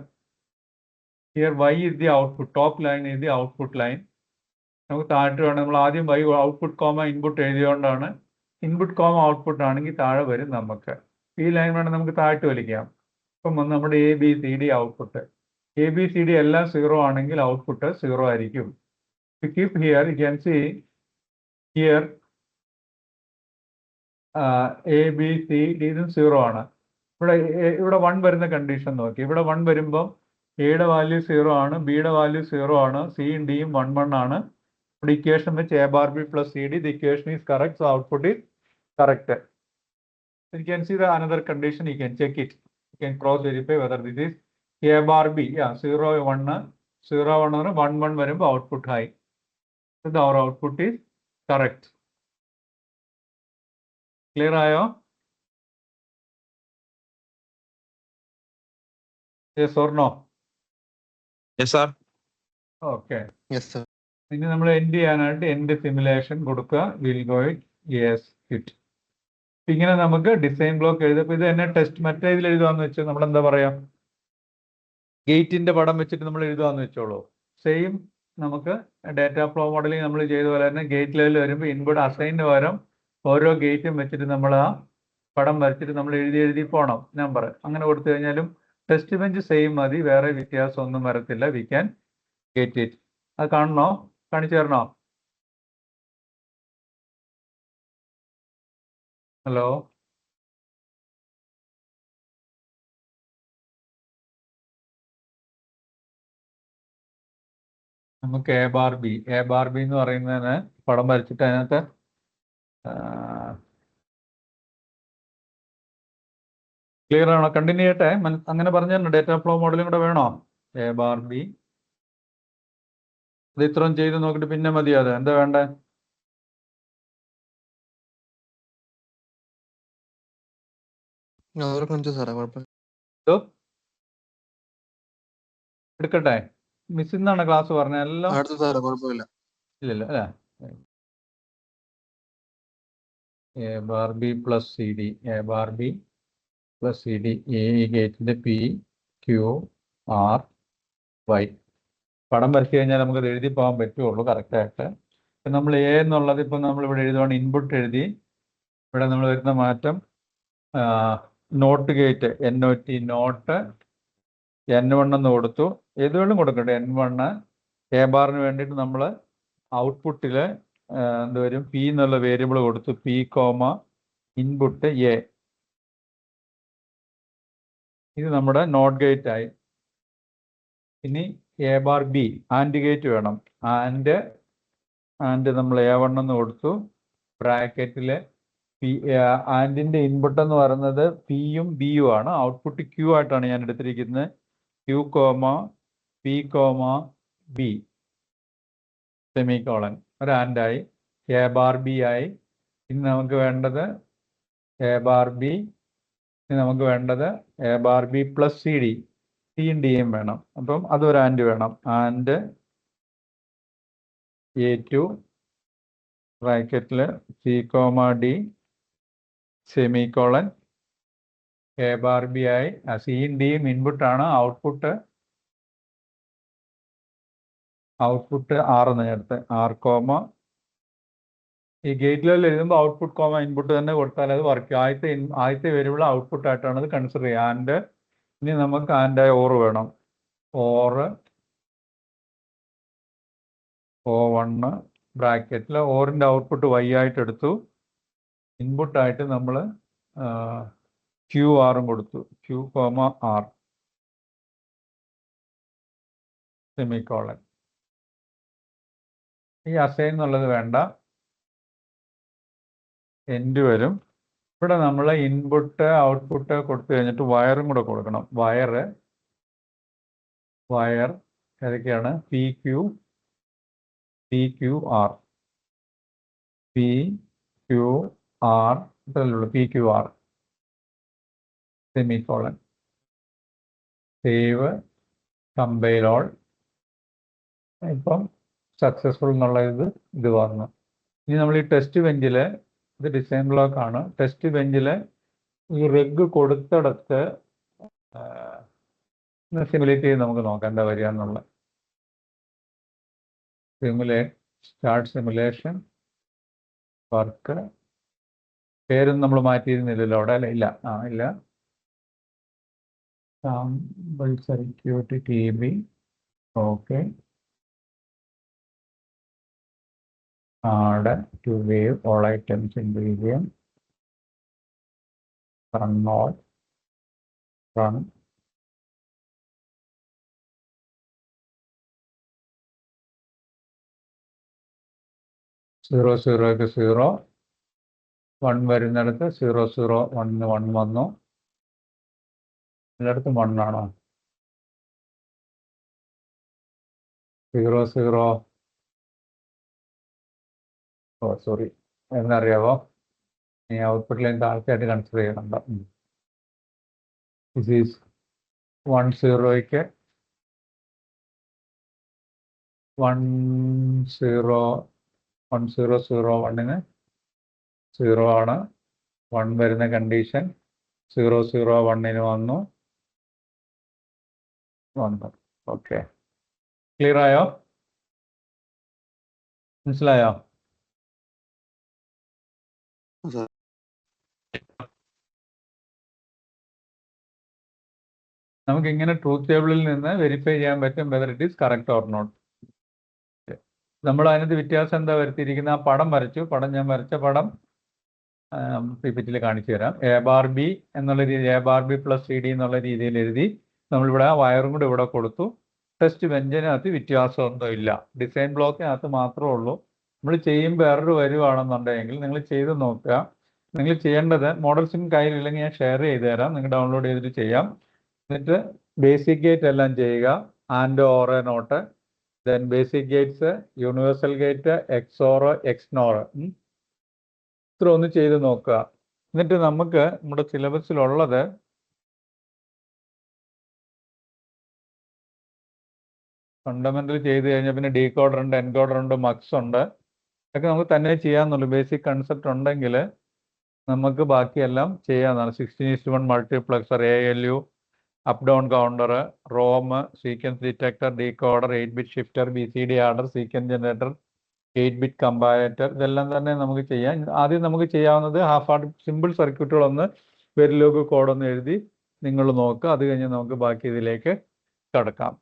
Y is the output, top line is the output line. നമുക്ക് താഴെ വേണം. നമ്മൾ ആദ്യം Y ഔട്ട്പുട്ട് കോമ ഇൻപുട്ട് എഴുതിയോണ്ടാണ്. Input comma output ആണെങ്കിൽ താഴെ വരും. നമുക്ക് ഈ ലൈൻ വേണം നമുക്ക് താഴ്ത്ത് വലിക്കാം. ഇപ്പം വന്ന് നമ്മുടെ ABCD ഔട്ട്പുട്ട്. ABCD എല്ലാം 0 ആണെങ്കിൽ ഔട്ട്പുട്ട് 0 ആയിരിക്കും. Keep here you can see here ABCD ഇതും 0 ആണ്. ഇവിടെ 1 വരുന്ന കണ്ടീഷൻ നോക്കി. ഇവിടെ 1 വരുമ്പം എയുടെ വാല്യൂ 0 ആണ്, ബിയുടെ വാല്യൂ 0 ആണ്, സിയും ഡിയും 1 1 ആണ്. The equation which A bar B plus CD, the equation is correct, so output is correct. You can see the another condition, you can check it. You can cross verify whether this is A bar B. Yeah, 0 1 0 1 1 1 വരുമ്പോൾ output high. So our output is correct. Clear ആയോ? Yes or no? Yes, sir. Okay. Yes, sir. ഇനി നമ്മൾ end ചെയ്യാനായിട്ട് end simulation കൊടുക്കുക. Will go yes it. ഇങ്ങനെ നമുക്ക് design block എഴുതപ്പോൾ ഇത് തന്നെ ടെസ്റ്റ് മറ്റേ ഇതിൽ എഴുതുകയെന്ന് വെച്ചാൽ നമ്മൾ എന്താ പറയാ, ഗേറ്റിന്റെ പടം വെച്ചിട്ട് നമ്മൾ എഴുതുകയെന്ന് വെച്ചോളൂ. സെയിം നമുക്ക് ഡാറ്റ ഫ്ലോ മോഡലിംഗ് നമ്മൾ ചെയ്ത പോലെ തന്നെ ഗേറ്റ് ലെവൽ വരുമ്പോൾ ഇൻപുട്ട് അസൈനിന് പകരം ഓരോ ഗേറ്റും വെച്ചിട്ട് നമ്മൾ ആ പടം വരച്ചിട്ട് നമ്മൾ എഴുതി പോകണം നമ്പർ. അങ്ങനെ കൊടുത്തു കഴിഞ്ഞാലും ടെസ്റ്റ് ബെഞ്ച് സെയിം മതി, വേറെ വ്യത്യാസം ഒന്നും വരത്തില്ല. We can get it. അത് കാണണോ? കാണിച്ചു തരണോ? ഹലോ, നമുക്ക് A bar B എന്ന് പറയുന്നതിന് പടം വരച്ചിട്ട് അതിനകത്ത് ക്ലിയർ ആണോ? കണ്ടിന്യൂ ചെയ്യട്ടെ? അങ്ങനെ പറഞ്ഞു തന്നെ ഡേറ്റ ഫ്ലോ മോഡലും കൂടെ വേണോ? A bar B ഇത് ഇത്രയും ചെയ്ത് നോക്കിയിട്ട് പിന്നെ മതി. അത് എന്താ വേണ്ടേ? എടുക്കട്ടെ? മിസ് ഇന്നാണ് ക്ലാസ് പറഞ്ഞത് എല്ലാം ഇല്ലല്ലോ അല്ലേ? A bar B plus CD, A bar B plus CD, ഈ ഗേറ്റിന്റെ P Q R Y പടം വരച്ചു കഴിഞ്ഞാൽ നമുക്കത് എഴുതി പോകാൻ പറ്റുള്ളൂ കറക്റ്റായിട്ട്. നമ്മൾ A എന്നുള്ളത് ഇപ്പം നമ്മൾ ഇവിടെ എഴുതുവാണ്, ഇൻപുട്ട് എഴുതി. ഇവിടെ നമ്മൾ വരുന്ന മാറ്റം not gate NOT not N1 എന്ന് കൊടുത്തു. ഏത് വേണം കൊടുക്കട്ടെ, N1. A ബാറിന് വേണ്ടിയിട്ട് നമ്മൾ ഔട്ട്പുട്ടിൽ എന്തുവരും, P എന്നുള്ള വേരിയബിൾ കൊടുത്തു. P comma input A. ഇത് നമ്മുടെ നോട്ട് ഗേറ്റ് ആയി. ഇനി A bar B and gate വേണം. ആൻഡ് നമ്മൾ A1 എന്ന് കൊടുത്തു. ബ്രാക്കറ്റിൽ ആൻഡിൻ്റെ ഇൻപുട്ട് എന്ന് പറയുന്നത് പിയും ബിയും ആണ്. ഔട്ട്പുട്ട് ക്യൂ ആയിട്ടാണ് ഞാൻ എടുത്തിരിക്കുന്നത്. Q comma P comma B semicolon ഒരു ആൻഡായി. എ ബാർ ബി ആയി. ഇനി നമുക്ക് വേണ്ടത് എ ബാർ ബി. ഇനി നമുക്ക് വേണ്ടത് A bar B plus C D. സിയും ഡിയും വേണം. അപ്പം അതൊരു ആൻഡ് വേണം. ആൻഡ് A2 ബ്രാക്കറ്റിൽ C comma D semicolon A bar B ആയി. സിയും ഡിയും ഇൻപുട്ടാണ്. ഔട്ട്പുട്ട് 6 എന്ന് ചേർത്ത് ആർ കോമ ഈ ഗേറ്റ് ലെവലിൽ എഴുതുമ്പോൾ ഔട്ട്പുട്ട് കോമ ഇൻപുട്ട് തന്നെ കൊടുത്താൽ അത് വർക്ക്. ആദ്യത്തെ വേരിയബിൾ ഔട്ട്പുട്ട് ആയിട്ടാണ് അത് കൺസിഡർ ചെയ്യുക. ആൻഡ് ഇനി നമുക്ക് ആൻഡായ ഓർ വേണം. ഓറ് O1 ബ്രാക്കറ്റിൽ ഓറിൻ്റെ ഔട്ട്പുട്ട് Y ആയിട്ട് എടുത്തു. ഇൻപുട്ടായിട്ട് നമ്മൾ QR കൊടുത്തു. Q comma R semicolon. ഈ അസൈൻ എന്നുള്ളത് വേണ്ട, എൻഡ് വരും. ഇവിടെ നമ്മൾ ഇൻപുട്ട് ഔട്ട്പുട്ട് കൊടുത്തു കഴിഞ്ഞിട്ട് വയറും കൂടെ കൊടുക്കണം. വയർ ഏതൊക്കെയാണ്? PQ PQR ഇതല്ലുള്ളൂ. PQR semicolon. Save compile all. ഇപ്പം സക്സസ്ഫുൾ എന്നുള്ള ഇത് വന്നു. ഇനി നമ്മൾ ഈ ടെസ്റ്റ് ബെഞ്ചിൽ ഇത് ഡിസൈൻ ബ്ലോക്ക് ആണ്. ടെസ്റ്റ് ബെഞ്ചിൽ ഈ റെഗ് കൊടുത്തിടത്ത് സിമുലേറ്റ് ചെയ്ത് നമുക്ക് നോക്കാം എന്താ വരിക എന്നുള്ളത്. Start simulation work. പേരൊന്നും നമ്മൾ മാറ്റിയിരുന്നില്ലല്ലോ അവിടെ അല്ലേ? ഇല്ല. ഇല്ല. Sample circuit TB. Okay. Add to wave all items in region. Run all. Run. Zero 0 1 വരുന്നിടത്ത് 0 0 1 1 വന്നു. എല്ലായിടത്തും 1 ആണോ? 0 0 സോറി എന്നറിയാവോ? ഈ ഔട്ട്പുട്ട് ലൈൻ താഴ്ചയായിട്ട് കൺസിഡർ ചെയ്യുന്നുണ്ട്. ദിസ് ഈസ് 1 0ക്ക് 1 0 0 0 1ന് 0 ആണ്. 1 വരുന്ന കണ്ടീഷൻ 0 0 1ന് വന്നു. ഓക്കെ. ക്ലിയർ ആയോ? മനസ്സിലായോ? നമുക്ക് ഇങ്ങനെ ട്രൂത്ത് ടേബിളിൽ നിന്ന് വെരിഫൈ ചെയ്യാൻ പറ്റും whether it is correct or not. നമ്മൾ അതിനകത്ത് വ്യത്യാസം എന്താ വരുത്തിയിരിക്കുന്നത്? ആ പടം വരച്ചു. ഞാൻ വരച്ച പടം പിപിറ്റിയിൽ കാണിച്ചു തരാം. എ ബാർ ബി എന്നുള്ള രീതി, A bar B plus CD എന്നുള്ള രീതിയിൽ എഴുതി നമ്മളിവിടെ ആ വയറും കൂടെ ഇവിടെ കൊടുത്തു. ടെസ്റ്റ് ബെഞ്ചിനകത്ത് വ്യത്യാസമൊന്നും ഇല്ല. ഡിസൈൻ ബ്ലോക്കിനകത്ത് മാത്രമേ ഉള്ളൂ. നമ്മൾ ചെയ്യുമ്പോൾ എറർ വരുവാണെന്നുണ്ടെങ്കിൽ നിങ്ങൾ ചെയ്ത് നോക്കുക. നിങ്ങൾ ചെയ്യേണ്ടത് മോഡൽസും കയ്യിലില്ലെങ്കിൽ ഞാൻ ഷെയർ ചെയ്ത് തരാം. നിങ്ങൾ ഡൗൺലോഡ് ചെയ്തിട്ട് ചെയ്യാം. എന്നിട്ട് ബേസിക് ഗേറ്റ് എല്ലാം ചെയ്യുക. And or not. Then basic gates, universal gate, XOR XNOR ഇത്ര ഒന്ന് ചെയ്ത് നോക്കുക. എന്നിട്ട് നമുക്ക് നമ്മുടെ സിലബസിലുള്ളത് ഫണ്ടമെന്റൽ ചെയ്ത് കഴിഞ്ഞാൽ പിന്നെ ഡീകോഡർ ഉണ്ട്, എൻകോഡർ ഉണ്ട്, മക്സ് ഉണ്ട്. ഇതൊക്കെ നമുക്ക് തന്നെ ചെയ്യാമെന്നുള്ളൂ. ബേസിക് കൺസെപ്റ്റ് ഉണ്ടെങ്കിൽ നമുക്ക് ബാക്കിയെല്ലാം ചെയ്യാവുന്നതാണ്. 16:1 multiplexer, ALU, up down counter, ROM, sequence detector, decoder, 8-bit shifter, BCD adder, sequence generator, 8-bit comparator, ഇതെല്ലാം തന്നെ നമുക്ക് ചെയ്യാം. ആദ്യം നമുക്ക് ചെയ്യാവുന്നത് ഹാഫ് ആർട്ട് സിമ്പിൾ സർക്യൂട്ടുകളൊന്ന് വെരിലോഗ് കോഡൊന്ന് എഴുതി നിങ്ങൾ നോക്കുക. അത് കഴിഞ്ഞ് നമുക്ക് ബാക്കി ഇതിലേക്ക് കടക്കാം.